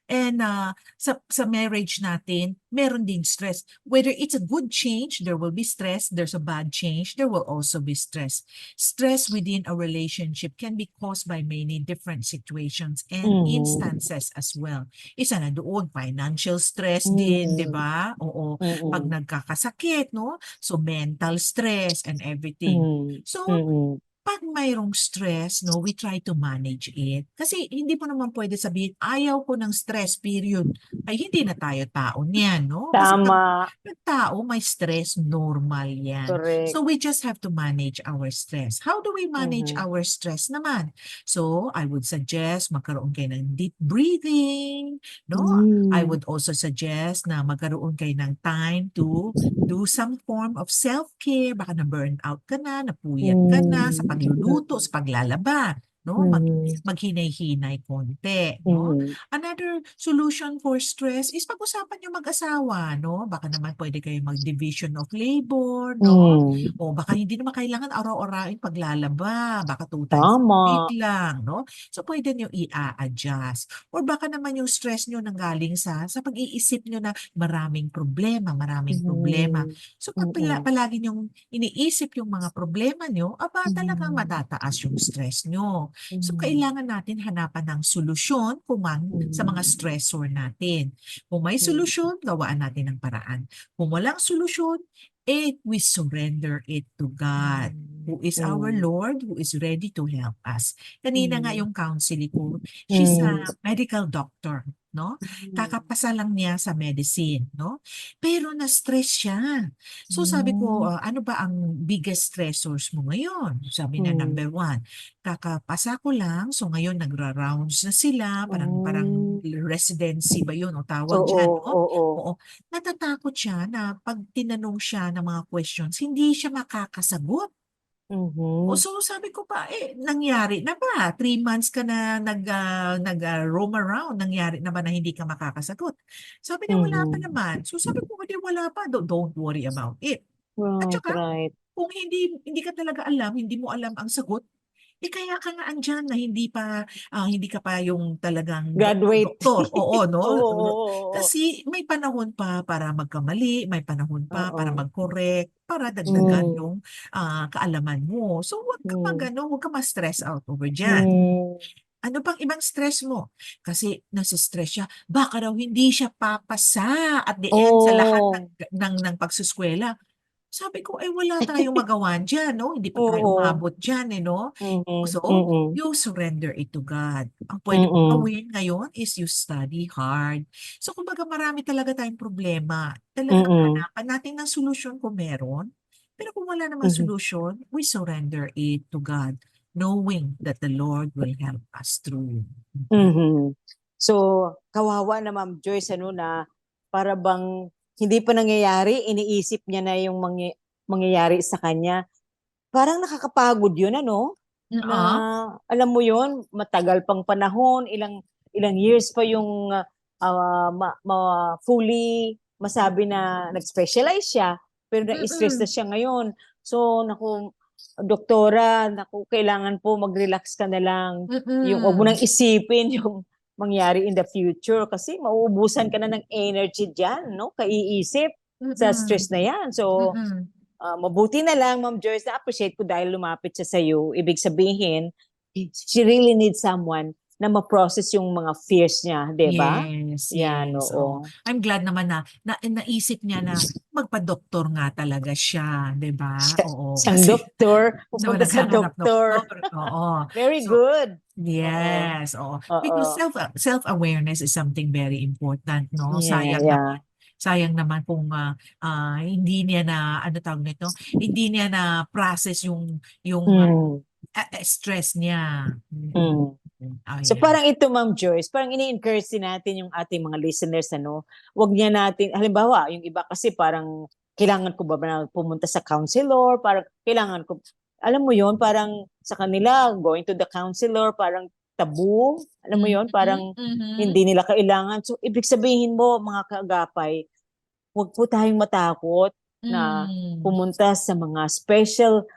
And sa marriage natin, meron din stress. Whether it's a good change, there will be stress. There's a bad change, there will also be stress. Stress within a relationship can be caused by many different situations and instances as well. Isa na doon, financial stress din, di ba? Oo, pag nagkakasakit, no? So mental stress and everything. So, pag mayroong stress, no, we try to manage it. Kasi hindi po naman pwede sabihin, ayaw ko ng stress, period. Ay, hindi na tayo tao niyan, no? Tama. Kasi pag tao, may stress, normal yan. Correct. So, we just have to manage our stress. How do we manage our stress naman? So, I would suggest magkaroon kayo ng deep breathing, no? I would also suggest na magkaroon kayo ng time to do some form of self-care. Baka na-burn out ka na, napuyat ka na sa pagluluto, sa paglalaba. no? Mhm. Maghinay-hinay konti, no? Mhm. Another solution for stress is pag-usapan yung mag-asawa, no? Baka naman pwede kayo mag-division of labor, no? Mhm. O baka hindi naman kailangan araw-araw paglalaba, baka 2 times a week Tama. lang, no? So pwede nyo i-adjust. Or baka naman yung stress nyo nanggaling sa pag-iisip nyo na maraming problema. Mhm. So pag Mm. palagi nyong iniisip yung mga problema nyo, aba talagang Mhm. matataas yung stress nyo. So Mhm. kailangan natin hanapan ng solusyon sa mga Mhm. stressor natin. Kung may Mhm. solusyon, gawaan natin ng paraan. Kung walang solusyon, we surrender it to God, who is our Mhm. Lord, who is ready to help us. Kanina nga Mhm. yung counseling ko, she's a Mhm. medical doctor, no? Mhm. Kakapasa lang niya sa medicine, no? Pero na-stress siya. So sabi ko, Mhm. ano ba ang biggest stressors mo ngayon? Sabi na Mhm. number one, kakapasa ko lang, so ngayon nagra-rounds na sila, parang Hmm. residency ba yun o tawag Oo, dyan, no? oo. Oo. Natatakot siya na pag tinanong siya ng mga questions, hindi siya makakasagot. O Mhm. so sabi ko pa, nangyari na ba? 3 months ka na roam around, nangyari na ba na hindi ka makakasagot? Sabi niya, wala pa Mhm. naman. So sabi ko, "Hindi, wala pa. Don't worry about it." At Right, saka, right. kung hindi ka talaga alam, hindi mo alam ang sagot, kaya ka nga andiyan na hindi ka pa yung talagang Graduate. doktor. Oo, no? Oo, oo, oo. Kasi may panahon pa para magkamali, may panahon pa para Oo. mag-correct, para dagdagan Hmm. yung kaalaman mo. So, Hmm. huwag ka ma-stress out over diyan. Hmm. Ano pang ibang stress mo? Kasi nasa-stress siya, baka raw hindi siya papasa at the end sa lahat Oh. ng pagsuskwela. Sabi ko, wala tayong magawa diyan, 'no? Hindi pa tayo Oo. umabot diyan, no? Mhm. So, Mm. you surrender it to God. Ang puwede mong Mm. gawin ngayon is you study hard. So, kumbaga marami talaga tayong problema. Talagang Mm. hanapan natin ng solusyon kung meron. Pero kung wala namang Mhm. solusyon, we surrender it to God, knowing that the Lord will help us through. Mhm. So, kawawa na Ma'am Joyce ano na para bang hindi pa nangyayari, iniisip niya na yung mangyayari sa kanya. Parang nakakapagod yun ano, na Oo. alam mo yun, matagal pang panahon, ilang ilang years pa yung fully masabi na nag-specialize siya, pero na-stress na Mm. siya ngayon. So, naku, doktora, naku, kailangan po mag-relax ka na lang. Yung wag mo Mm. nang isipin yung mangyari in the future kasi mauubusan ka na ng energy diyan, no? Kaiisip sa Mm. stress na 'yan. So, Mm. mabuti na lang, Ma'am Joyce, na-appreciate ko dahil lumapit siya sa'yo. Ibig sabihin, she really needs someone na ma-process yung mga fears niya, 'di ba? Yes, 'Yan, yes, oo. oo. I'm glad naman na naisip niya na magpa-doktor nga talaga siya, 'di ba? Siya Oo, siyang kasi doktor, so pupunta sa naghahanap doktor. doktor, oo. Very So good. Oo, yes, oo. oo. Because self-awareness is something very important, 'no? Yeah, yeah. Sayang naman kung, hindi niya na ano tawag nito, hindi niya na-process yung Hmm, stress niya. hmm. So Ayan. parang ito Ma'am Joyce, parang ini-encourage din natin yung ating mga listeners ano, 'wag niya natin halimbawa yung iba kasi parang kailangan ko ba na pumunta sa counselor, parang kailangan ko alam mo yon parang sa kanila going to the counselor parang taboo, alam mo yon Mhm, parang mhm. hindi nila kailangan. So ibig sabihin mo mga kaagapay, 'wag po tayong matakot na Hmm. pumunta sa mga special,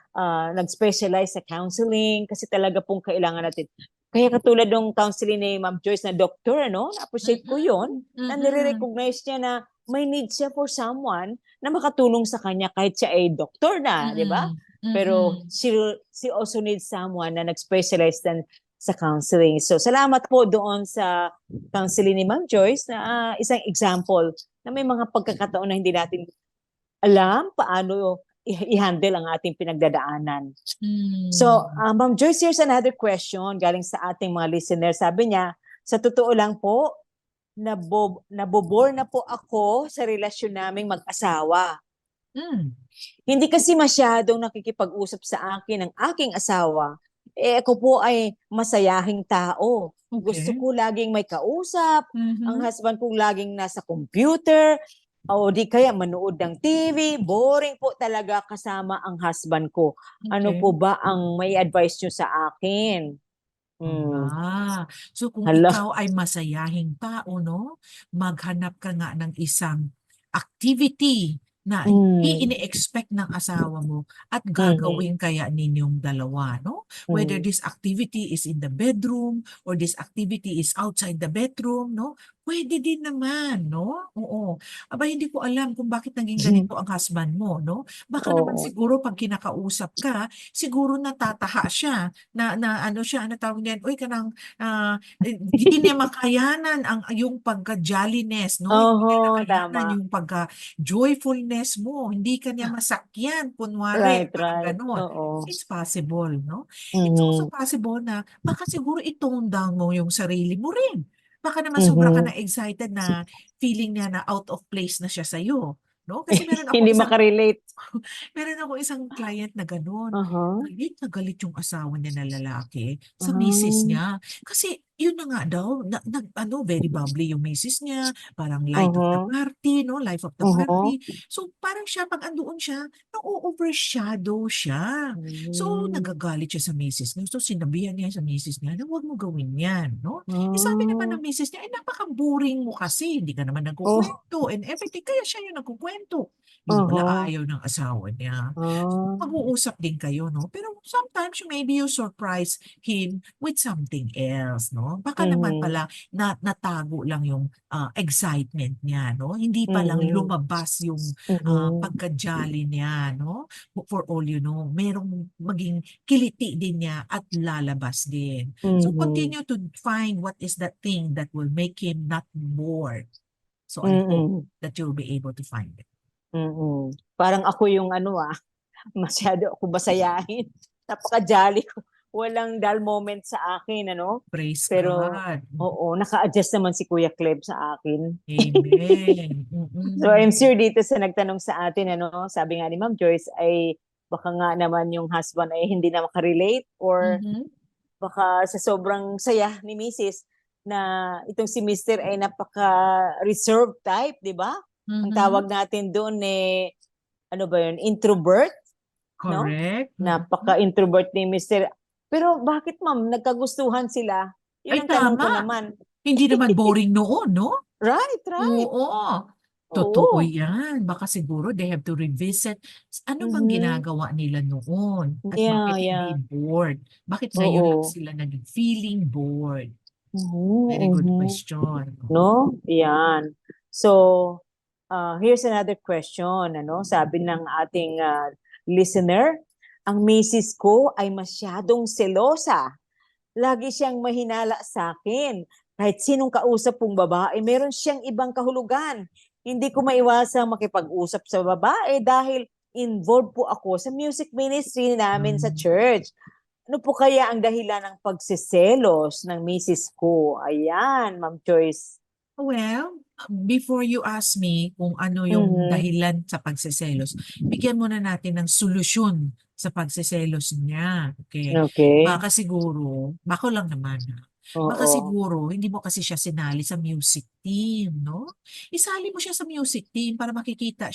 nag-specialize sa counseling kasi talaga pong kailangan natin. Kaya katulad nung counseling ni Ma'am Joyce na doktor ano, na-appreciate ko yon Mm, na mm. nire-recognize niya na may need siya for someone na makatulong sa kanya kahit siya ay doktor na, 'di ba? Mm, Pero mm. she also needs someone na nag-specialize din sa counseling. So salamat po doon sa counseling ni Ma'am Joyce na, isang example na may mga pagkakataon na hindi natin alam paano i-handle ang ating pinagdadaanan. So, Hmm. Ma'am Joyce, here's another question galing sa ating mga listeners. Sabi niya, sa totoo lang po, nabobore na po ako sa relasyon naming mag-asawa. Hmm. Hindi kasi masyadong nakikipag-usap sa akin ng aking asawa. Ako po ay masayahing tao. Gusto Okey. ko laging may kausap, ang Mhm. husband ko laging nasa computer, o di kaya manood ng TV. Boring po talaga kasama ang husband ko. Ano po Okey. ba ang may advice nyo sa akin? Mm. So kung Hala. ikaw ay masayahing tao, no, maghanap ka nga ng isang activity na hindi Mm. ini-expect ng asawa mo at Mhm. gagawin kaya ninyong dalawa, no? Whether Mm. this activity is in the bedroom or this activity is outside the bedroom, no? Pwede din naman, no? Oo. Aba, hindi ko alam kung bakit naging ganito ang husband mo, no? Baka naman Oo. siguro pag kinakausap ka, siguro natataha siya na ano siya, ano tawag niyan, uy, kanang hindi niya makayanan ang yung pagka-jolliness, no? Hindi niya Oo, nakayanan tama. yung pagka-joyfulness mo. Hindi ka niya masakyan, kunwari, Right, parang right. ganon. Oo. It's possible, no? It's also Mhm. possible na baka siguro i-tone down mo yung sarili mo rin. Baka naman sobra ka Mhm. na excited na feeling niya na out of place na siya sa'yo. No? Kasi Hindi makarelate. meron ako isang client na gano'n. Uh-huh. Galit na galit yung asawa niya na lalaki sa misis Ah. niya. Kasi yun na nga daw, ano, very bubbly yung misis niya, parang light of the Uh-huh. party, no? Life of the Uh-huh. party. So parang siya, pag andoon siya, na-overshadow siya. So Hmm. nagagalit siya sa misis niya. So sinabihan niya sa misis niya na huwag mo gawin yan, no? Eh, sabi naman Ah. ng misis niya, napaka-boring mo kasi, hindi ka naman Oh. nagkukwento and everything. Kaya siya yung nagkukwento. Yun pala Uh-huh. ayaw ng asawa niya. So, Ah. mag-uusap din kayo, no? Pero sometimes, maybe you surprise him with something else, no? Baka naman Mhm. pala natago lang yung excitement niya, no? Hindi pa lang Mhm. lumabas yung Mhm. pagka-jolly niya, no? For all you know, merong maging kiliti din niya at lalabas din. So, Mhm. continue to find what is that thing that will make him not bored. So, I hope Mm. that you'll be able to find it. Mm. Parang ako yung ano, masyado ako masayahin. Napaka-jolly ko. Walang dull moment sa akin, ano? Praise Pero, God. oo, naka-adjust naman si Kuya Cleb sa akin. Amen. So I'm Mm. sure dito sa nagtanong sa atin, ano, sabi nga ni Ma'am Joyce ay baka nga naman yung husband ay hindi na makarelate or Mhm. baka sa sobrang saya ni Mrs. na itong si Mister ay napaka-reserved type, di ba? Ang Mhm. tawag natin doon ano ba yun, introvert, no? Correct. Mhm. Napaka-introvert ni Mister. Pero bakit ma'am, nagkagustuhan sila? Ay, Yun ang tanong ko tama. naman. Hindi naman boring noon, no? Right, right. Oo. Totoo Oo. yan. Baka siguro they have to revisit ano bang Mhm. ginagawa nila noon at Yeah, bakit hindi yeah. bored? Bakit ngayon lang Oo. sila naging feeling bored? Mhm, Very good mhm. question. No? Yan. So, here's another question. Ano? Sabi ng ating listener, ang misis ko ay masyadong selosa. Lagi siyang mahinala sa akin. Kahit sinong kausap pong babae, meron siyang ibang kahulugan. Hindi ko maiwasang makipag-usap sa babae dahil involved po ako sa music ministry namin sa Mm. church. Ano po kaya ang dahilan ng pagsiselos ng misis ko? Ayan, Ma'am Joyce. Well, before you ask me kung ano yung Mhm. dahilan sa pagseselos, bigyan muna natin ng solusyon sa pagseselos niya. Okay? Okay. Baka siguro, bako lang naman, baka Oo. siguro, hindi mo kasi siya sinali sa music team, no? Isali mo siya sa music team para makikita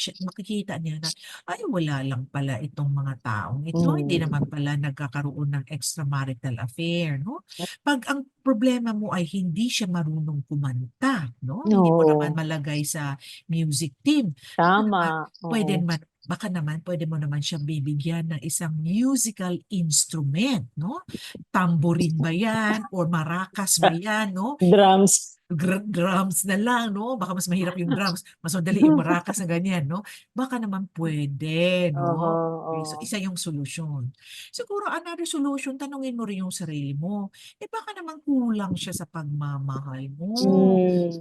niya na, ay, wala lang pala itong mga taong ito. Hindi Mm. naman pala nagkakaroon ng extramarital affair, no? Pag ang problema mo ay hindi siya marunong kumanta, no? Hindi mo naman Oo. malagay sa music team. Tama. Pwede Oo. naman, baka naman pwede mo naman siya bibigyan ng isang musical instrument, no? Tambourine ba yan or maracas ba yan, no? Drums. Drums na lang, no? Baka mas mahirap yung drums, mas madali yung maracas na ganyan, no? Baka naman pwede, Oho, no? Okay, so oo. isa yung solusyon. Siguro another solution, tanungin mo rin yung sarili mo. Eh baka naman kulang siya sa pagmamahal mo.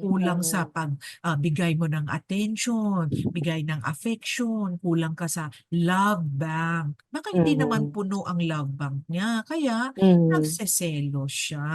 Kulang sa Mhm. bigay mo ng attention, bigay ng affection, kulang ka sa love bank. Baka hindi naman Mhm. puno ang love bank niya, kaya Mhm. nagseselo siya,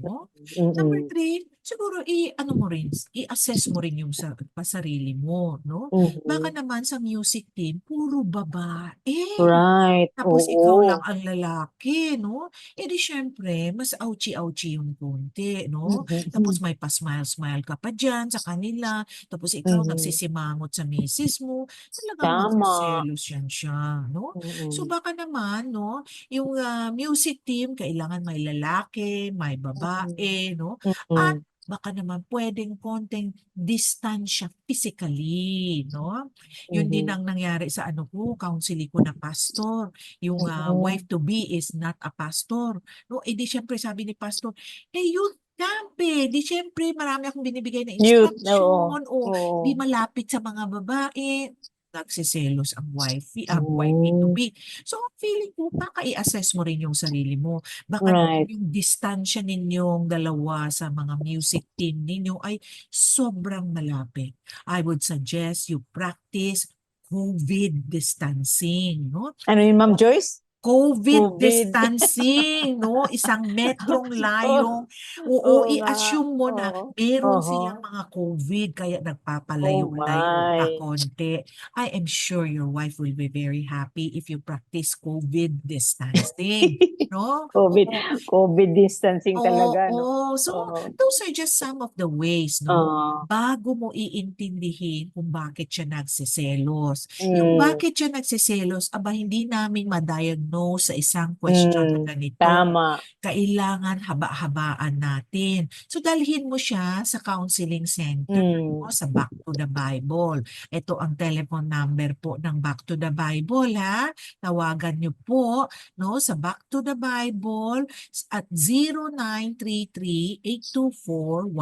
no? Number Mm. three, siguro ano mo rin, i-assess mo rin yung sarili mo, no? Baka Mhm. naman sa music team, puro babae. Right. Tapos ikaw lang Oo. ang lalaki, no? Eh di syempre, mas ouchy-ouchy yung konti, no? Mhm. Tapos may pa-smile-smile ka pa dyan sa kanila. Tapos ikaw Mhm. nagsisimangot sa misis mo. Talagang Tama. magsiselos yan siya, no? So Mm. baka naman, no? Yung music team, kailangan may lalaki, may Mm. babae, no? At Mm. baka naman pwedeng konting distansya physically, no? Yun din Mhm. ang nangyari sa ano ko, counseling ko na pastor. Yung Mm. wife-to-be is not a pastor. No, eh di syempre sabi ni pastor, eh yun camp eh. Di syempre marami akong binibigay na Youth. Oo. instruction o di Oo. malapit sa mga babae. Nagsiselos ang wifey to Mm. be. So, ang feeling ko, baka i-assess mo rin yung sarili mo. Baka naman Right. yung distansya ninyong dalawa sa mga music team ninyo ay sobrang malapit. I would suggest you practice COVID distancing, no? Ano yun, Ma'am Joyce? COVID COVID. distancing, no? Isang metrong Oh, layong. Oo, oo nga. i-assume mo na Oo. meron Oho. silang mga COVID kaya Oh nagpapalayo-layo ka my. konti. I am sure your wife will be very happy if you practice COVID distancing, no? COVID. Oo, COVID distancing talaga, no? oo. So, Oo. those are just some of the ways, no? Oo. Bago mo iintindihin kung bakit siya nagsiselos. Yung Mm. bakit siya nagsiselos, aba hindi namin ma-diagnose sa isang question na Mm. ganito. Tama. Kailangan haba-habaan natin. So, dalhin mo siya sa counseling center Mm. o sa Back to the Bible. Ito ang telephone number po ng Back to the Bible, ha? Tawagan niyo po, no, sa Back to the Bible at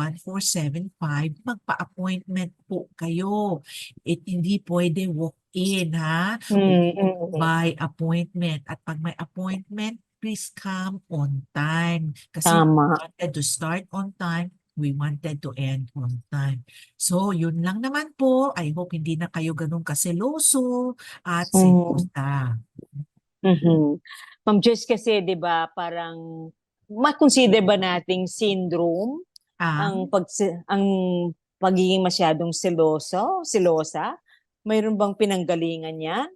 0933-824-1475. Magpa-appointment po kayo. Hindi pwede walk-in, ha? Mm. Mm. By appointment. At pag may appointment, please come on time. Kasi we Tama. wanted to start on time. We wanted to end on time. So, yun lang naman po. I hope hindi na kayo ganun kaseloso at Mm. selosa. Mhm. Ma'am Joyce, kasi 'di ba parang ma-consider ba nating syndrome Ang ang pagiging masyadong selosa? Mayroon bang pinanggalingan 'yan?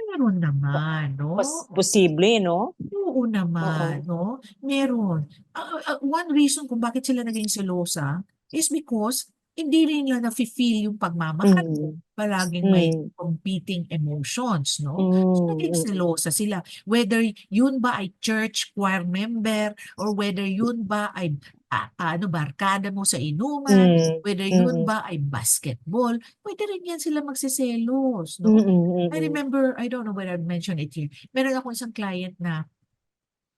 meron naman, no? Posible, no? Oo naman, Oo. no? Meron. One reason kung bakit sila naging selosa is because hindi rin nila nafe-feel yung pagmamahal mo. Mm. Palaging may Mm. competing emotions, no? So, Mm. naging Mm. selosa sila. Whether yun ba ay church choir member or whether yun ba ay barkada mo sa inuman, Mm. whether yun Mm. ba ay basketball, pwede rin yan sila magsiselos, Mm. no? I Mm. remember, I don't know whether I mentioned it here, meron akong isang client na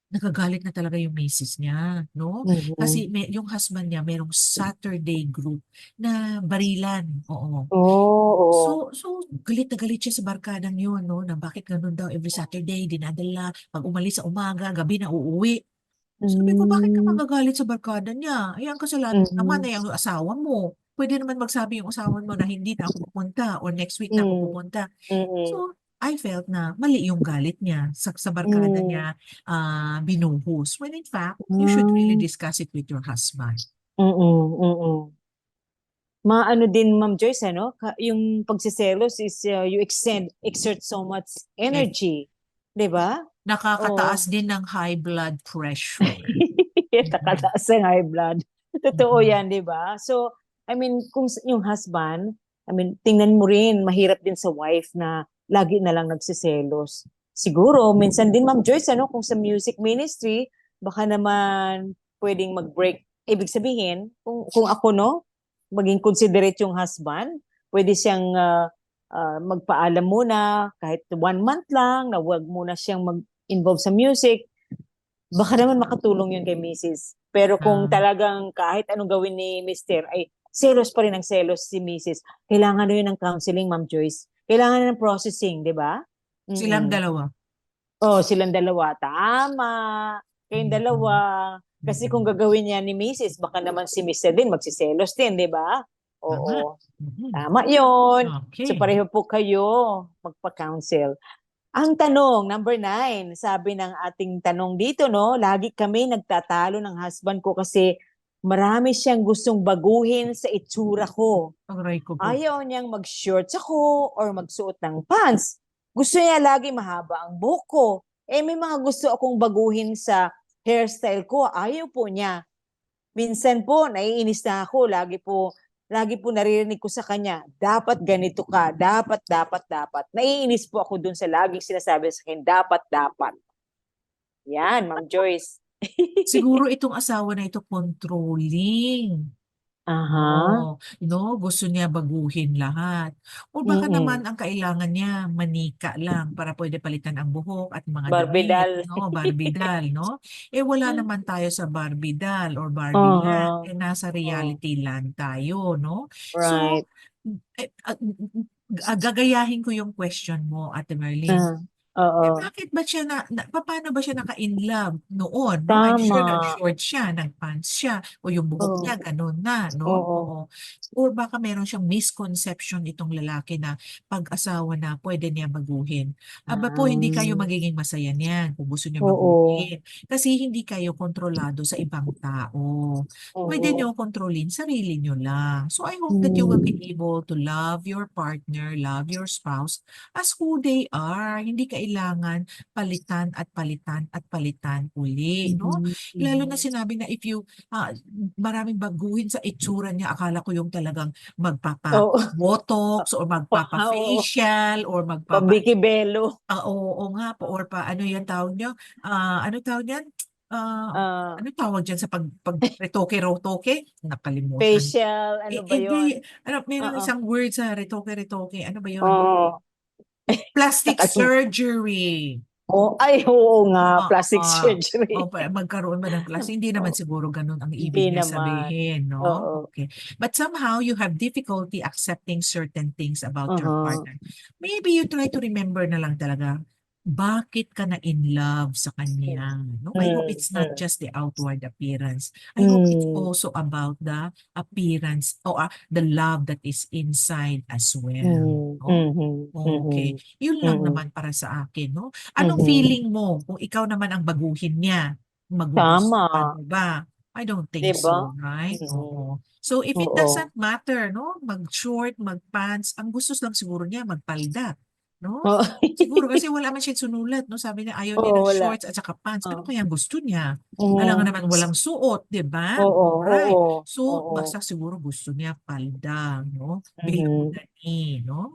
nagagalit na talaga yung misis niya, no? Mhm. Kasi yung husband niya merong Saturday group na barilan, oo. Oo. So galit na galit siya sa barkadang yun, no? Na bakit ganun daw every Saturday, dinadala, pag umalis sa umaga, gabi na uuwi. Sabi ko, bakit ka Hmm. magagalit sa barkada niya? Eh, ang kasalanan naman Mhm. ay ang asawa mo. Pwede naman magsabi yung asawa mo na hindi na ako pupunta or next week na ako Mm. pupunta. Mm. So, I felt na mali yung galit niya sa barkada Mm. niya binuhos. When in fact, you should really Hmm. discuss it with your husband. Mm. Mm. Maano din, Ma'am Joyce, ano, yung pagsiselos is you exert so much Yes. energy, 'di ba? Nakakataas Oo. din ng high blood pressure. Mhm. Nakataas ang high blood. Totoo Mhm. 'yan, 'di ba? So, I mean, kung yung husband, I mean, tingnan mo rin, mahirap din sa wife na lagi na lang nagsiselos. Siguro, minsan din, Ma'am Joyce, ano, kung sa music ministry, baka naman pwedeng mag-break. Ibig sabihin, kung ako, no, maging considerate yung husband, pwede siyang magpaalam muna, kahit 1 month lang, na wag muna siyang mag-involve sa music. Baka naman makatulong yun kay Mrs. Pero kung Ah, talagang kahit anong gawin ni Mister ay selos pa rin ang selos si Mrs., kailangan na yun ng counseling, Ma'am Joyce. Kailangan na ng processing, di ba? silang Mm. dalawa. Oh, silang dalawa. Tama. Kayong dalawa. Mhm. Kasi kung Mhm. gagawin niya ni Mrs., baka naman si Mr. din magsiselos din, di ba? Tama. Oo. Mhm. Tama yun. So Okay. pareho po kayo magpa-counsel. Ang tanong, number 9, sabi ng ating tanong dito, no, lagi kami nagtatalo ng husband ko kasi marami siyang gustong baguhin sa itsura ko. Aray ko po. Ayaw niyang mag-shorts ako or magsuot ng pants. Gusto niya lagi mahaba ang buhok ko. May mga gusto akong baguhin sa hairstyle ko. Ayaw po niya. Minsan po, naiinis na ako. Lagi po naririnig ko sa kanya, dapat ganito ka, dapat. Naiinis po ako dun sa laging sinasabi sa akin, dapat. Yan, Ma'am Joyce. Siguro itong asawa na ito controlling. Aha. No, gusto niya baguhin lahat. O baka naman ang kailangan niya manika lang para pwede palitan ang buhok at mga Barbidal. damit, no? Barbie doll, no? Wala naman tayo sa Barbie doll or Barbie land. Aha. Nasa reality land tayo, no? Right. So, gagayahin ko yung question mo, Ate Merlin. Oo. Bakit ba siya paano ba siya naka-in love noon, no? I'm sure Tama. nag-short siya, nag-pants siya, o yung buhok niya, ganun na, no? Oo. Oo. Or baka meron siyang misconception itong lalaki na pag-asawa na, pwede niya baguhin. Aba po, hindi kayo magiging masaya niyan kung gusto niya Oo. baguhin. Kasi hindi kayo kontrolado sa ibang tao. Pwede niyo kontrolin sarili niyo lang. So I hope that you will be able to love your partner, love your spouse as who they are. Hindi kailangan palitan at palitan uli, no? Lalo na sinabi na if you maraming baguhin sa itsura niya, akala ko yung talagang Oo. magpapa-botox or magpapa-facial or Pabiki Belo. oo nga po, or ano yung tawag niyo? Ano tawag yan? Ano tawag dyan sa retoke-rotoke? Nakalimutan. Facial, ano ba yun? Meron Oo. isang word sa retoke-retoke. Ano ba yun? Oo. Plastic Nakalimutan. surgery. Oo nga, plastic Oo. surgery. Magkaroon ba ng plastic? Hindi naman siguro ganun ang ibig Hindi niya naman. sabihin, no? Oo. Okay. But somehow you have difficulty accepting certain things about your partner. Maybe you try to remember na lang talaga, bakit ka na in love sa kanya? No? I hope it's not just the outward appearance. I hope it's also about the appearance or the love that is inside as well. No? Okay. Yun lang naman para sa akin, no? Anong feeling mo kung ikaw naman ang baguhin niya? Magugustuhan Tama. mo ba? I don't think Diba? so, right? Oo. So if it Oo. doesn't matter, no? Mag-short, mag-pants, ang gusto lang siguro niya magpalda, no? Oo. Siguro kasi wala man siya sunulat, no? Sabi niya ayaw niya ng Oo, wala. shorts at saka pants. Ano kaya ang gusto niya? Oo. Alam nga naman walang suot, di ba? Oo, Right. oo, So, oo. basta siguro gusto niya palda, no? Mhm. Below the knee, no?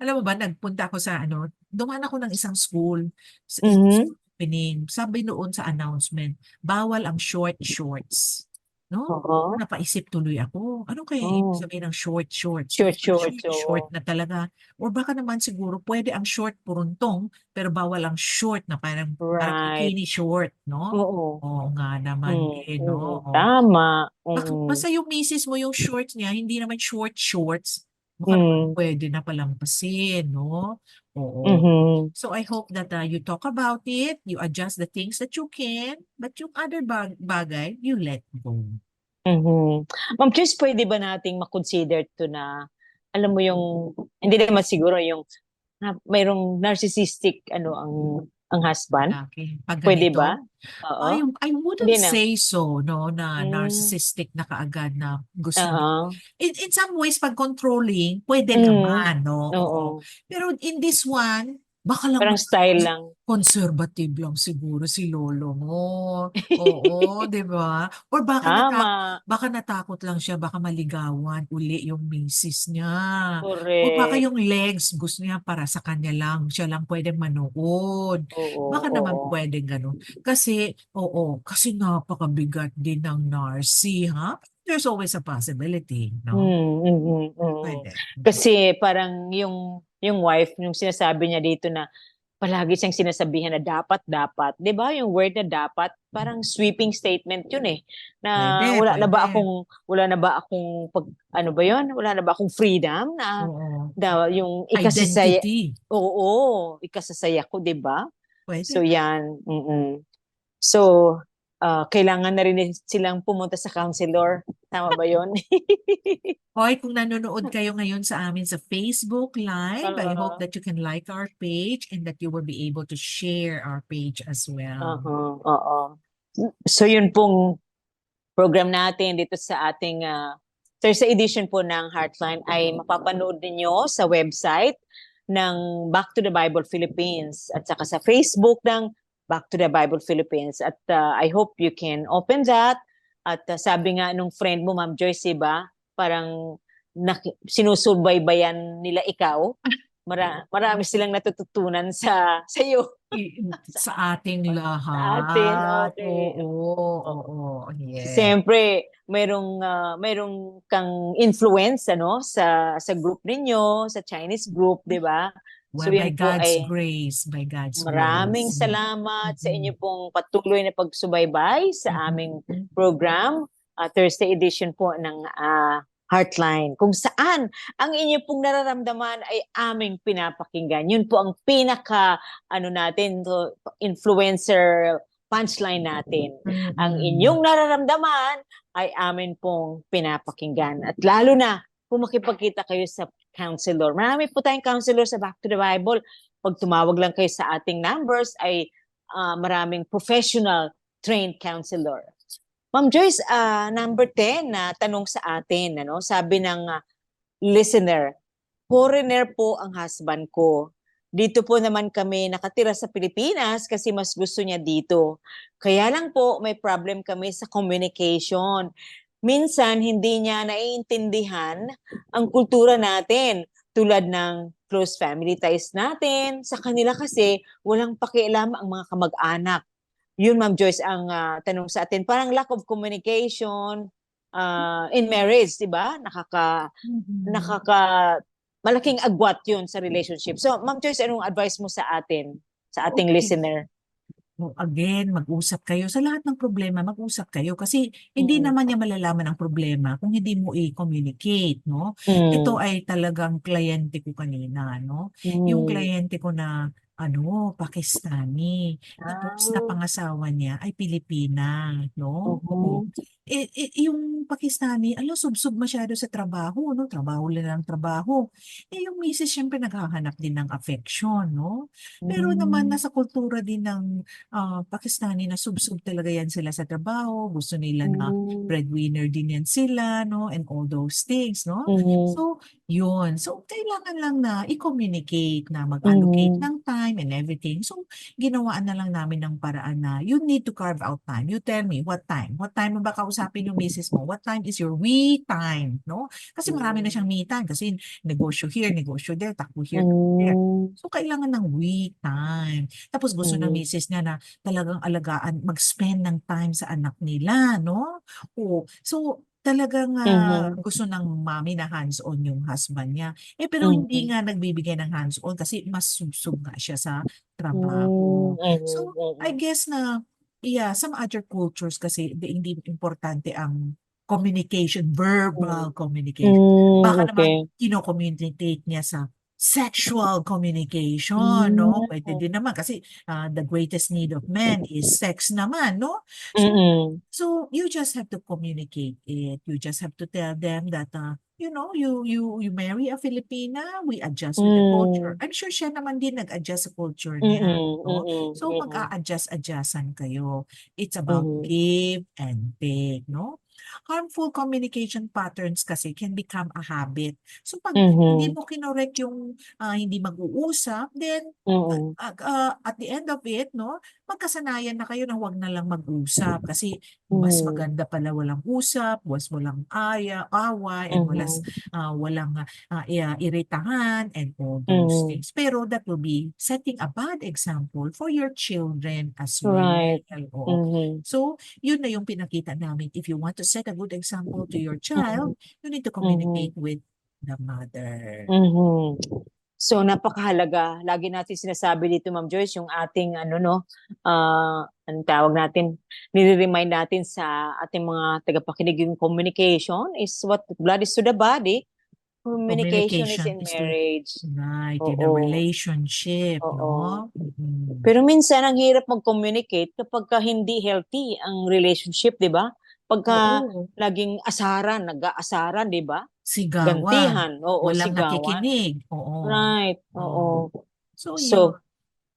Alam mo ba, nagpunta ako sa dumaan ako ng isang school, sa isang opening. Sabi noon sa announcement, bawal ang short shorts. No? Oo. Napaisip tuloy ako. Ano kaya Oh. ibig sabihin ng short shorts? Short Ang shorts, short oo. na talaga. Or baka naman siguro pwede ang short puruntong, pero bawal ang short na parang Right. bikini short, no? Oo. Oo nga naman no? Oo. Tama. Basta yung misis mo, yung shorts niya, hindi naman short shorts. Baka naman pwede na palampasin, no? Oo. So I hope that you talk about it, you adjust the things that you can, but yung other bagay, you let go. Ma'am Chris, pwede ba nating makonsider to na, alam mo yung, hindi naman siguro yung mayroong narcissistic ang husband? Laki. Pag Pwede ganito, ba? Oo. I wouldn't Hindi na. say so, no, na narcissistic na kaagad na gusto niya. Oo. In some ways, pag controlling, pwede Mm. naman, no? Oo. Pero in this one, baka lang Parang style lang. conservative lang siguro si lolo mo. Oo, di ba? Or Tama. baka natakot lang siya, baka maligawan uli yung misis niya. O baka Correct. yung legs, gusto niya para sa kanya lang, siya lang pwedeng manood. Oo. Baka naman Oo. pwedeng gano'n. Kasi napakabigat din ng narcy, ha? There's always a possibility, no? Pwede. Kasi parang yung wife, yung sinasabi niya dito na palagi siyang sinasabihan na dapat. 'Di ba? Yung word na dapat, parang sweeping statement 'yun eh. Na Pwede, wala na ba pwede. akong ano ba 'yun? Wala na ba akong freedom na Oo. yung ikasasaya. Identity. Oo, ikasasaya ko, 'di ba? Pwede. So yan. So kailangan na rin silang pumunta sa counselor. Tama ba 'yon? Hoy, kung nanonood kayo ngayon sa amin sa Facebook Live, I hope that you can like our page and that you will be able to share our page as well. Oo. So yun pong program natin dito sa ating Thursday edition po ng Heartline ay mapapanood ninyo sa website ng Back to the Bible Philippines at saka sa Facebook ng Back to the Bible Philippines. At I hope you can open that. At sabi nga nung friend mo, Ma'am Joyce, ba, parang sinusubaybayan nila ikaw. Marami silang natututunan sa iyo. Sa ating lahat. Sa atin, okay. Oo, yes. Siyempre, mayroong kang influence sa group ninyo, sa Chinese group, 'di ba? Well, So by yan po God's ay grace, by God's maraming grace. salamat sa Mhm. inyo pong patuloy na pagsubaybay sa aming program, Thursday edition po ng Heartline, kung saan ang inyo pong nararamdaman ay aming pinapakinggan. Yun po ang pinaka natin to, influencer punchline natin. Ang inyong nararamdaman ay amin pong pinapakinggan. At lalo na kung makipagkita kayo sa counselor. Marami po tayong counselor sa Back to the Bible. Pag tumawag lang kayo sa ating numbers ay maraming professional trained counselor. Ma'am Joyce, number 10 na tanong sa atin, sabi ng listener, foreigner po ang husband ko. Dito po naman kami nakatira sa Pilipinas kasi mas gusto niya dito. Kaya lang po may problem kami sa communication. Minsan hindi niya naiintindihan ang kultura natin tulad ng close family ties natin. Sa kanila kasi walang pakialam ang mga kamag-anak. Yun, Ma'am Joyce, ang tanong sa atin. Parang lack of communication in marriage, di ba? Malaking agwat yun sa relationship. So, Ma'am Joyce, anong advice mo sa atin, sa ating Okay. listener? Again, mag-usap kayo. Sa lahat ng problema, mag-usap kayo. Kasi hindi naman niya malalaman ang problema kung hindi mo i-communicate, no? Ito ay talagang kliyente ko kanina, no? Yung kliyente ko na, Pakistani. Tapos napangasawa niya ay Pilipina, no? Oo. Yung Pakistani, subsob masyado sa trabaho, no? Trabaho lang ng trabaho. Yung misis, syempre naghahanap din ng affection, no? Pero naman, nasa kultura din ng Pakistani na subsob talaga yan sila sa trabaho. Gusto nila na breadwinner din yan sila, no? And all those things, no? So, yun. So, kailangan lang na i-communicate, na mag-allocate ng time and everything. So, ginawaan na lang namin ng paraan na you need to carve out time. You tell me, what time? What time mo ba kausapin yung misis mo? What time is your we time, no? Kasi marami na siyang me time. Kasi negosyo here, negosyo there, takbo here, takbo there. So, kailangan ng we time. Tapos gusto ng misis niya na talagang alagaan, mag-spend ng time sa anak nila, no? So, talagang gusto ng mami na hands-on yung husband niya. Pero hindi nga nagbibigay ng hands-on kasi mas subsub nga siya sa trabaho. So, I guess na, some other cultures kasi hindi importante ang communication, verbal communication. Baka naman kino-communicate niya sa sexual communication, no? Pwede din naman kasi the greatest need of men is sex naman, no? So you just have to communicate it. You just have to tell them that you marry a Filipina, we adjust with the culture. I'm sure siya naman din nag-adjust sa culture niya, no? So mag-a-adjust-adjustan kayo. It's about give and take, no? Harmful communication patterns kasi can become a habit. So pag hindi mo kinorek yung hindi mag-uusap, then at the end of it, no, magkasanayan na kayo na wag na lang mag-usap kasi mas maganda pala walang usap, was walang away, and walang iritahan and all those things. Pero that will be setting a bad example for your children as well. Right. Oo. So, yun na yung pinakita namin. If you want to set a good example to your child, you need to communicate with the mother. So napakahalaga. Lagi natin sinasabi dito, Ma'am Joyce, yung ating anong tawag natin, nire-remind natin sa ating mga tagapakinig, yung communication is what blood is to the body. Communication is in marriage. Right, in a relationship, no? Pero minsan ang hirap mag-communicate kapag hindi healthy ang relationship, 'di ba? Pagka laging nag-aasaran, 'di ba? Sigawan. Gantihan, Walang sigawan. nakikinig. Oo. Right, So, So,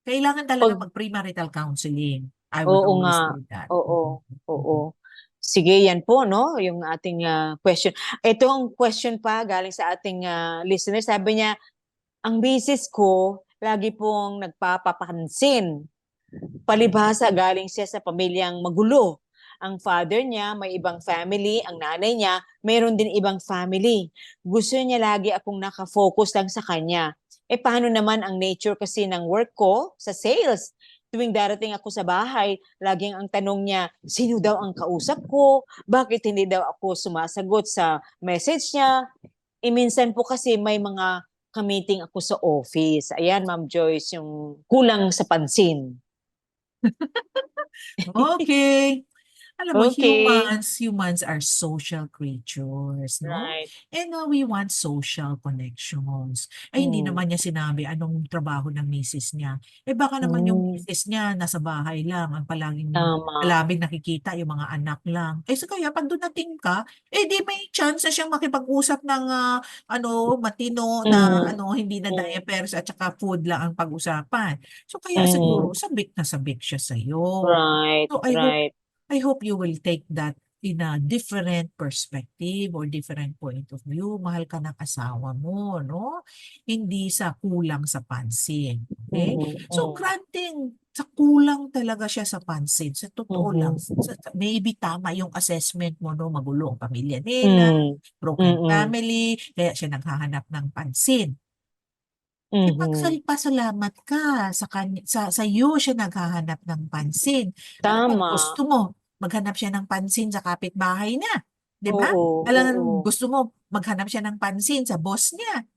kailangan talaga mag-premarital counseling. I would oo always nga. do that. Oo. Sige, yan po, no? Yung ating question. Ito ang question pa galing sa ating listener. Sabi niya, ang misis ko lagi pong nagpapapansin. Palibhasa galing siya sa pamilyang magulo. Ang father niya may ibang family, ang nanay niya mayroon din ibang family. Gusto niya lagi akong nakafocus lang sa kanya. Paano naman ang nature kasi ng work ko sa sales? Tuwing darating ako sa bahay, laging ang tanong niya, sino daw ang kausap ko? Bakit hindi daw ako sumasagot sa message niya? Minsan po kasi may mga ka-meeting ako sa office. Ayan, Ma'am Joyce, yung kulang sa pansin. Okay. Alam mo, Okay. humans are social creatures, no? Right. And we want social connections. Ay, hindi Mm. naman niya sinabi anong trabaho ng misis niya. Baka naman yung Mm. misis niya nasa bahay lang, ang Tama. palaging nakikita yung mga anak lang. So kaya pag dumating ka, di may chance na siyang makipag-usap ng matino na Mm. hindi na Mm. diapers at saka food lang ang pag-usapan. So kaya Mm. siguro sabik na sabik siya sa'yo. Right. So Right. I hope you will take that in a different perspective or different point of view. Mahal ka ng asawa mo, no? Hindi sa kulang sa pansin. Okay? Mhm. So, Mm. granting sa kulang talaga siya sa pansin. Sa totoo lang, Mhm. maybe tama yung assessment mo, no? Magulo ang pamilya nila, Mm. broken Mm. family, kaya siya naghahanap ng pansin. Mhm. Pasalamat ka sa kanya, sa iyo siya naghahanap ng pansin. Alam Tama. gusto mo maghanap siya ng pansin sa kapitbahay niya, 'di ba? Oo. Alam Oo. gusto mo maghanap siya ng pansin sa boss niya.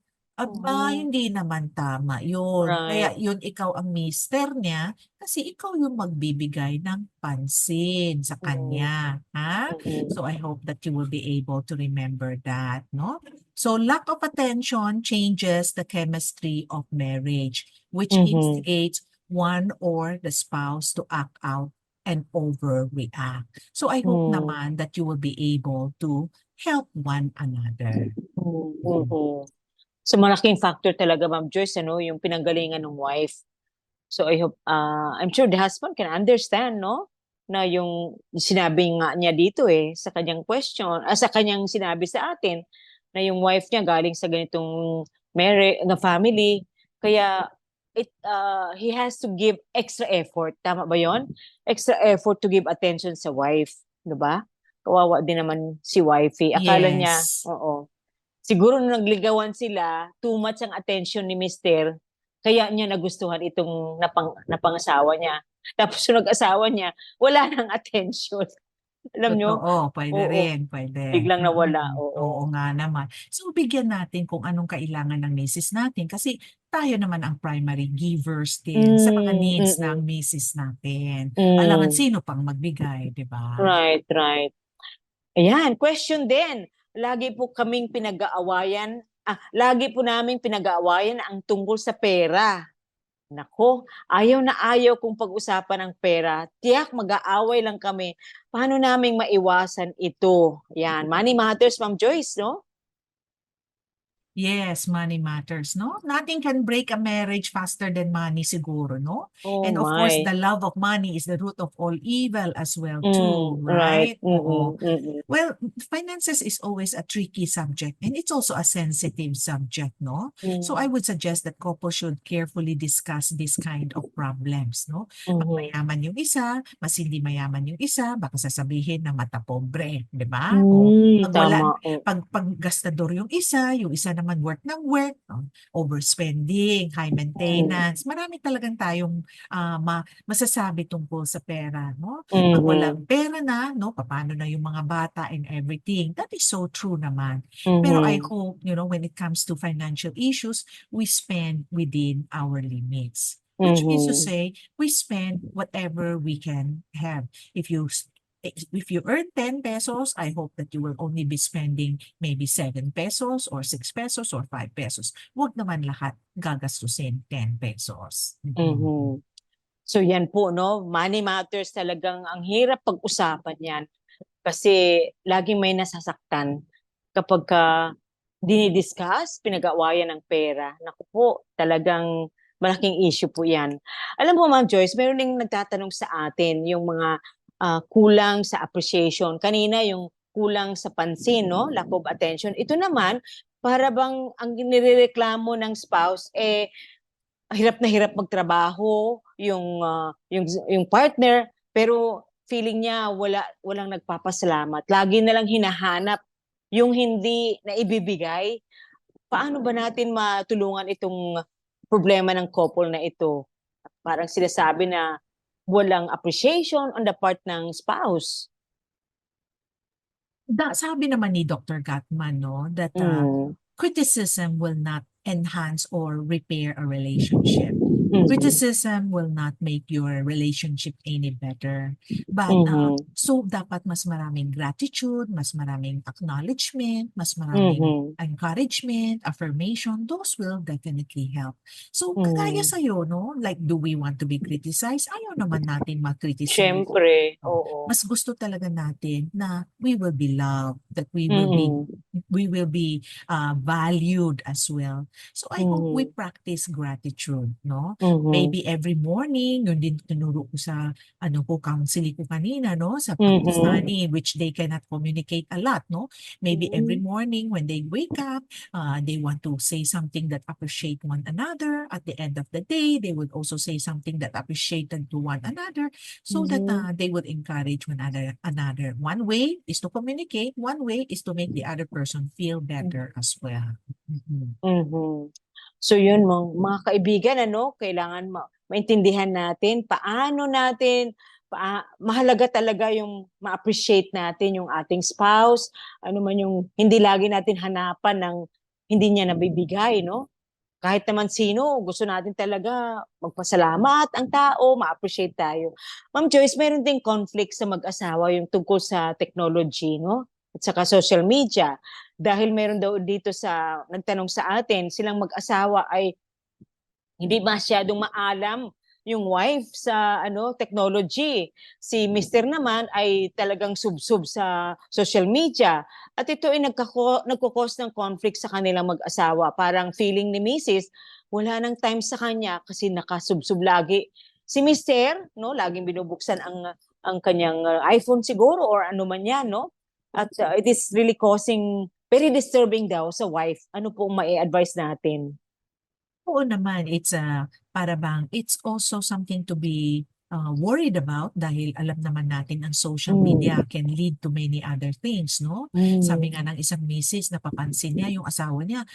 Aba, Mhm. hindi naman tama yun. Kaya Right. yun ikaw ang mister niya kasi ikaw yung magbibigay ng pansin sa Mm. kanya, ha? Mm. So I hope that you will be able to remember that, no? So lack of attention changes the chemistry of marriage, which Mhm. instigates one or the spouse to act out and overreact. So I hope Mm. naman that you will be able to help one another. Mm. Mhm. So malaking factor talaga, Ma'am Joyce, ano, yung pinanggalingan ng wife. So I hope, I'm sure the husband can understand, no? Na yung sinabi nga niya dito sa kanyang question, sa kanyang sinabi sa atin, na yung wife niya galing sa ganitong na family. Kaya he has to give extra effort. Tama ba yon? Extra effort to give attention sa wife. 'Di ba? Kawawa din naman si wifey. Akala niya, Yes. oo. Siguro nung nagligawan sila, too much ang attention ni mister, kaya niya nagustuhan itong napangasawa niya. Tapos yung nag-asawa niya, wala ng attention. Alam niyo? Totoo, puwede Oo, rin, puwede. biglang nawala, Oo oo. nga naman. So, bigyan natin kung anong kailangan ng misis natin kasi tayo naman ang primary givers din sa mga Hmm, needs ng mm. misis natin. Alangan Hmm, sino pang magbigay, 'di ba? right, right. Ayan, question din. Lagi po kaming lagi po naming pinag-aawayan ang tungkol sa pera. Nako, ayaw na ayaw kong pag-usapan ng pera. Tiyak mag-aaway lang kami. Paano naming maiwasan ito? Yan, money matters, Ma'am Joyce, no? Yes, money matters, no? Nothing can break a marriage faster than money siguro, no? Oh And of course, my. the love of money is the root of all evil as well too, Right. right? Oo. Mm-mm, mm-mm, Well, finances is always a tricky subject and it's also a sensitive subject, no? So I mm, would suggest that couples should carefully discuss this kind of problems, no? Pag mhm. mayaman yung isa, mas hindi mayaman yung isa, baka sasabihin na mata pobre, di ba? O pag wala, Tama. pag gastador yung isa naman work ng work, no? Overspending, high maintenance, marami talagang tayong masasabi tungkol sa pera, no? Pag walang Mhm, pera na, no, paano na yung mga bata and everything. That is so true naman. Pero I mhm, hope, when it comes to financial issues, we spend within our limits. Which means to mhm, say, we spend whatever we can have. If you earn 10 pesos, I hope that you will only be spending maybe 7 pesos or 6 pesos or 5 pesos. Huwag naman lahat gagastusin 10 pesos. mhm. So yan po, no? Money matters talagang ang hirap pag-usapan yan. Kasi laging may nasasaktan kapag dinidiscuss, pinag-aawayan ng pera. Naku po, talagang malaking issue po yan. Alam mo, Ma'am Joyce, meron ding nagtatanong sa atin yung mga kulang sa appreciation. Kanina yung kulang sa pansin, no? Lack of attention. Ito naman, para bang ang nirereklamo ng spouse, hirap na hirap magtrabaho yung partner, pero feeling niya walang nagpapasalamat. Lagi na lang hinahanap yung hindi na ibibigay. Paano ba natin matulungan itong problema ng couple na ito? Parang sinasabi na walang appreciation on the part ng spouse. Sabi naman ni Dr. Gatman, no, that Mm. criticism will not enhance or repair a relationship. Mhm. Criticism will not make your relationship any better. But so dapat mas maraming gratitude, mas maraming acknowledgement, mas maraming encouragement, affirmation, those will definitely help. So kagaya sa'yo, no? Like, do we want to be criticized? Ayaw naman natin ma-criticize. Siyempre, Oh, oo. mas gusto talaga natin na we will be loved, that we will be valued as well. So I hope we practice gratitude, no? Maybe every morning, yun din tinuro ko sa counseling ko kanina, no? Sa Pakistani, which they cannot communicate a lot, no? Maybe every morning when they wake up, they want to say something that appreciate one another. At the end of the day, they would also say something that appreciated to one another, so that they would encourage one another. One way is to communicate. One way is to make the other person feel better as well. So yun, mga kaibigan, kailangan maintindihan natin paano natin mahalaga talaga yung ma-appreciate natin yung ating spouse, ano man yung hindi lagi natin hanapan ng hindi niya nabibigay, no? Kahit naman sino, gusto natin talaga magpasalamat ang tao, ma-appreciate tayo. Ma'am Joyce, meron ding conflict sa mag-asawa yung tungkol sa technology, no? At saka social media. Dahil meron daw dito nagtanong sa atin, silang mag-asawa ay hindi masyadong maalam yung wife sa technology. Si Mr. naman ay talagang subsub sa social media. At ito ay nagkukos ng conflict sa kanilang mag-asawa. Parang feeling ni Mrs., wala nang time sa kanya kasi nakasubsub lagi. Si Mr., no, laging binubuksan ang kanyang iPhone siguro or ano man yan, no? At it is really causing very disturbing daw sa wife. Ano po mai-advise natin? Oo naman, it's it's also something to be worried about dahil alam naman natin ang social media can lead to many other things, no? Sabi nga ng isang misis, napapansin niya yung asawa niya,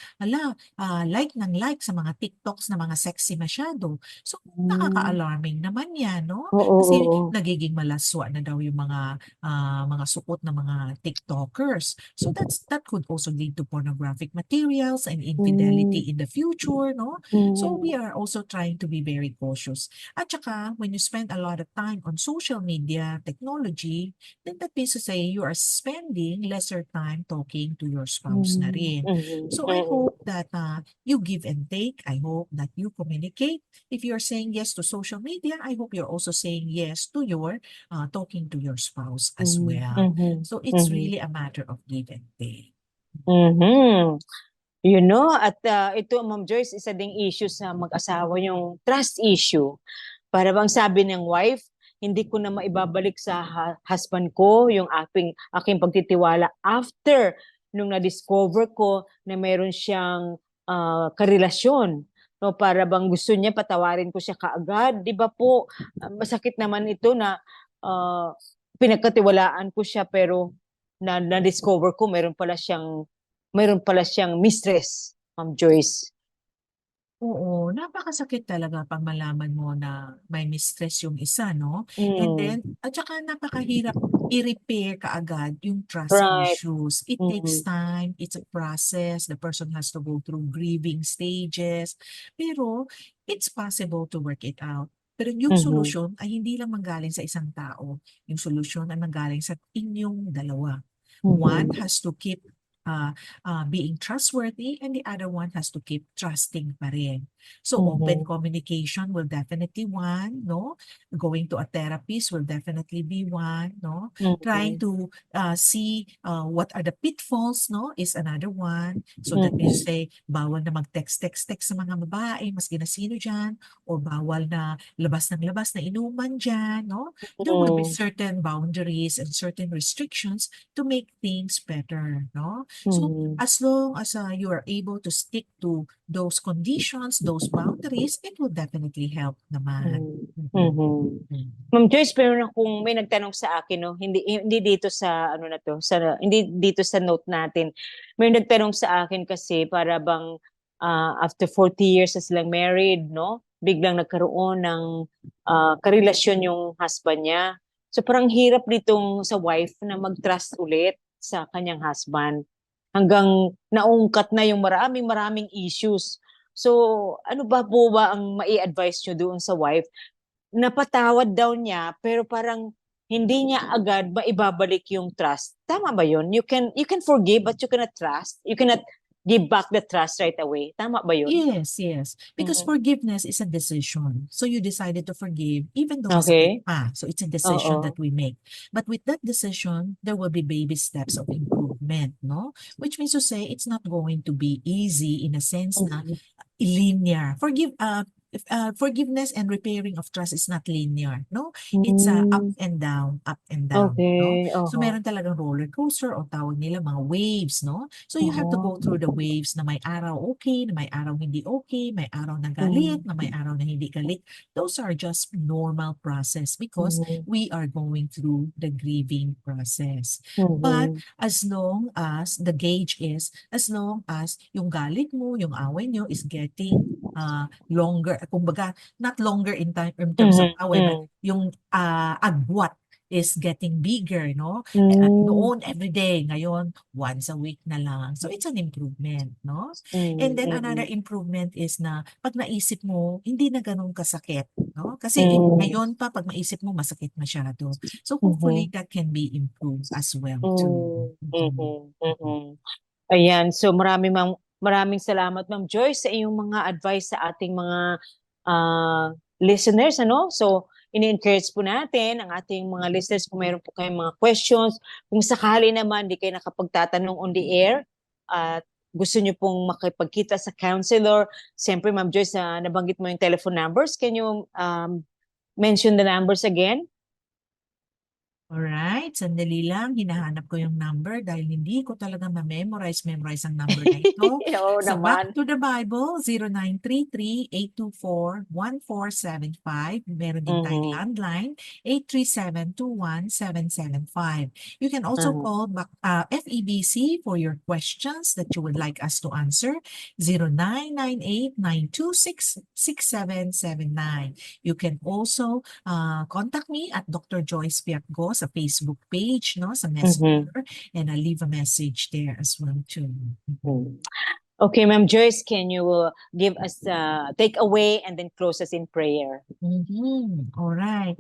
like ng like sa mga TikToks na mga sexy masyado. So, nakaka-alarming naman yan, no? Kasi nagiging malaswa na daw yung mga suot na mga TikTokers. So, that could also lead to pornographic materials and infidelity in the future, no? So, we are also trying to be very cautious. At saka, when you spend a lot of time on social media, technology, then that means to say you are spending lesser time talking to your spouse na rin. So I hope that you give and take. I hope that you communicate. If you're saying yes to social media, I hope you're also saying yes to your talking to your spouse as well. So it's really a matter of give and take. At ito, Ma'am Joyce, isa ding issue sa mag-asawa yung trust issue. Para bang sabi ng wife, hindi ko na maibabalik sa husband ko yung aking pagtitiwala after nung na-discover ko na meron siyang karelasyon. No, para bang gusto niya patawarin ko siya kaagad. Di ba po, masakit naman ito na pinagkatiwalaan ko siya pero na-discover ko meron pala siyang mistress, Ma'am Joyce. Oo, napakasakit talaga pag malaman mo na may mistress yung isa, no? And then, at saka napakahirap i-repair kaagad yung trust issues. It takes time, it's a process, the person has to go through grieving stages, pero it's possible to work it out. Pero yung solusyon ay hindi lang manggaling sa isang tao. Yung solusyon ay manggaling sa inyong dalawa. One has to keep being trustworthy and the other one has to keep trusting pa rin. So open communication will definitely one, no? Going to a therapist will definitely be one, no? Trying to see what are the pitfalls, no, is another one. So that you say, bawal na mag-text sa mga babae, maski na sino dyan, or bawal na labas ng labas na inuman dyan, no? There will be certain boundaries and certain restrictions to make things better, no? So as long as you are able to stick to those conditions, those boundaries, it will definitely help naman. Ma'am Joyce, pero kung may nagtanong sa akin, no, hindi dito sa ano na to, hindi dito sa note natin. May nagtanong sa akin kasi para bang after 40 years na silang married, no, biglang nagkaroon ng karelasyon yung husband niya. So parang hirap ditong sa wife na mag-trust ulit sa kanyang husband hanggang naungkat na yung maraming issues. So ano ba po ba ang mai-advise nyo doon sa wife? Napatawad daw niya pero parang hindi niya agad maibabalik yung trust. Tama ba yun? You can forgive but you cannot trust. You cannot give back the trust right away. Tama ba yun? Yes. Because forgiveness is a decision. So you decided to forgive even though Okay. masakit pa. So it's a decision that we make. But with that decision, there will be baby steps of improvement, no? Which means to say it's not going to be easy in a sense na linear. Forgiveness and repairing of trust is not linear, no? It's up and down, no? Okay. So meron talagang roller coaster o tawag nila mga waves, no? So you have to go through the waves na may araw okay, na may araw hindi okay, may araw na galit, na may araw na hindi galit. Those are just normal process because we are going through the grieving process. But as long as the gauge is, as long as yung galit mo, yung away nyo is getting longer, kumbaga, not longer in terms of away, but yung agwat is getting bigger, no? Noon every day, ngayon once a week na lang. So it's an improvement, no? And then another improvement is na pag naisip mo, hindi na ganun kasakit, no? Kasi ngayon pa pag maisip mo masakit masyado. So hopefully that can be improved as well too. Ayan, so maraming salamat Ma'am Joyce sa iyong mga advice sa ating mga listeners, ano? So ini-encourage po natin ang ating mga listeners kung mayroon po kayong mga questions, kung sakali naman di kayo nakapagtatanong on the air at gusto niyo pong makipagkita sa counselor, siyempre Ma'am Joyce, nabanggit mo yung telephone numbers. Can you mention the numbers again? Alright, sandali lang. Hinahanap ko yung number dahil hindi ko talaga memorize ang number na ito. Oo So naman. back to the Bible, 0933-824-1475. Meron din tayong landline, 837-21775. You can also call back FEBC for your questions that you would like us to answer, 0998-926-6779. You can also contact me at Dr. Joyce Piapgo sa Facebook page, no, sa Messenger, and I leave a message there as well too. Okay, Ma'am Joyce, can you give us take away and then close us in prayer? Alright.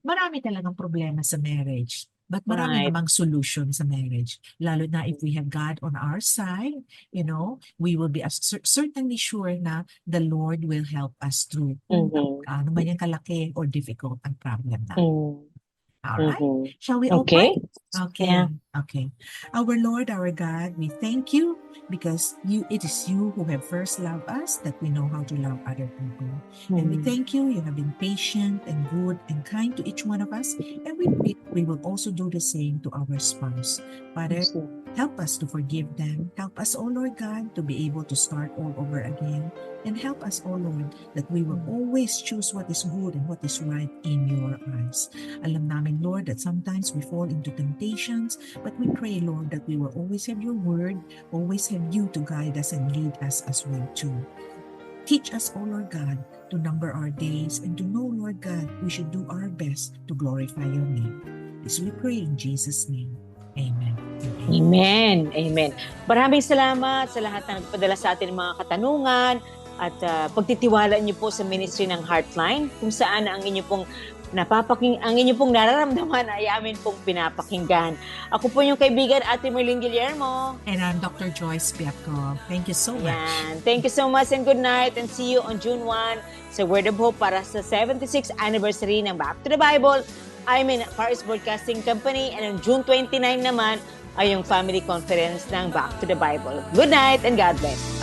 Marami talagang problema sa marriage. But marami Right. namang solution sa marriage. Lalo na if we have God on our side, you know, we will be certainly sure na the Lord will help us through ano man yung kalaki or difficult ang problem na. Alright? Shall we Okay. open? Okay. Yeah. Okay. Our Lord, our God, we thank you because it is you who have first loved us that we know how to love other people. And we thank you have been patient and good and kind to each one of us. And we pray we will also do the same to our spouse. Father, help us to forgive them. Help us, O Lord God, to be able to start all over again. And help us, O Lord, that we will always choose what is good and what is right in your eyes. Alam namin, Lord, that sometimes we fall into temptations, but we pray, Lord, that we will always have your word, always have you to guide us and lead us as well too. Teach us, O Lord God, to number our days and to know, Lord God, we should do our best to glorify your name. This we pray in Jesus' name. Amen. Amen. Amen. Maraming salamat sa lahat na nagpadala sa atin ng mga katanungan at pagtitiwala niyo po sa ministry ng Heartline, kung saan ang inyo pong ang inyo pong nararamdaman ay amin pong pinapakinggan. Ako po yung kaibigan Ate Merlin Guillermo. And I'm Dr. Joyce Piapco. Thank you so much. Yan. Thank you so much and good night, and see you on June 1 sa Word of Hope para sa 76th anniversary ng Back to the Bible. I'm in Paris Broadcasting Company, and on June 29 naman ay yung family conference ng Back to the Bible. Good night and God bless.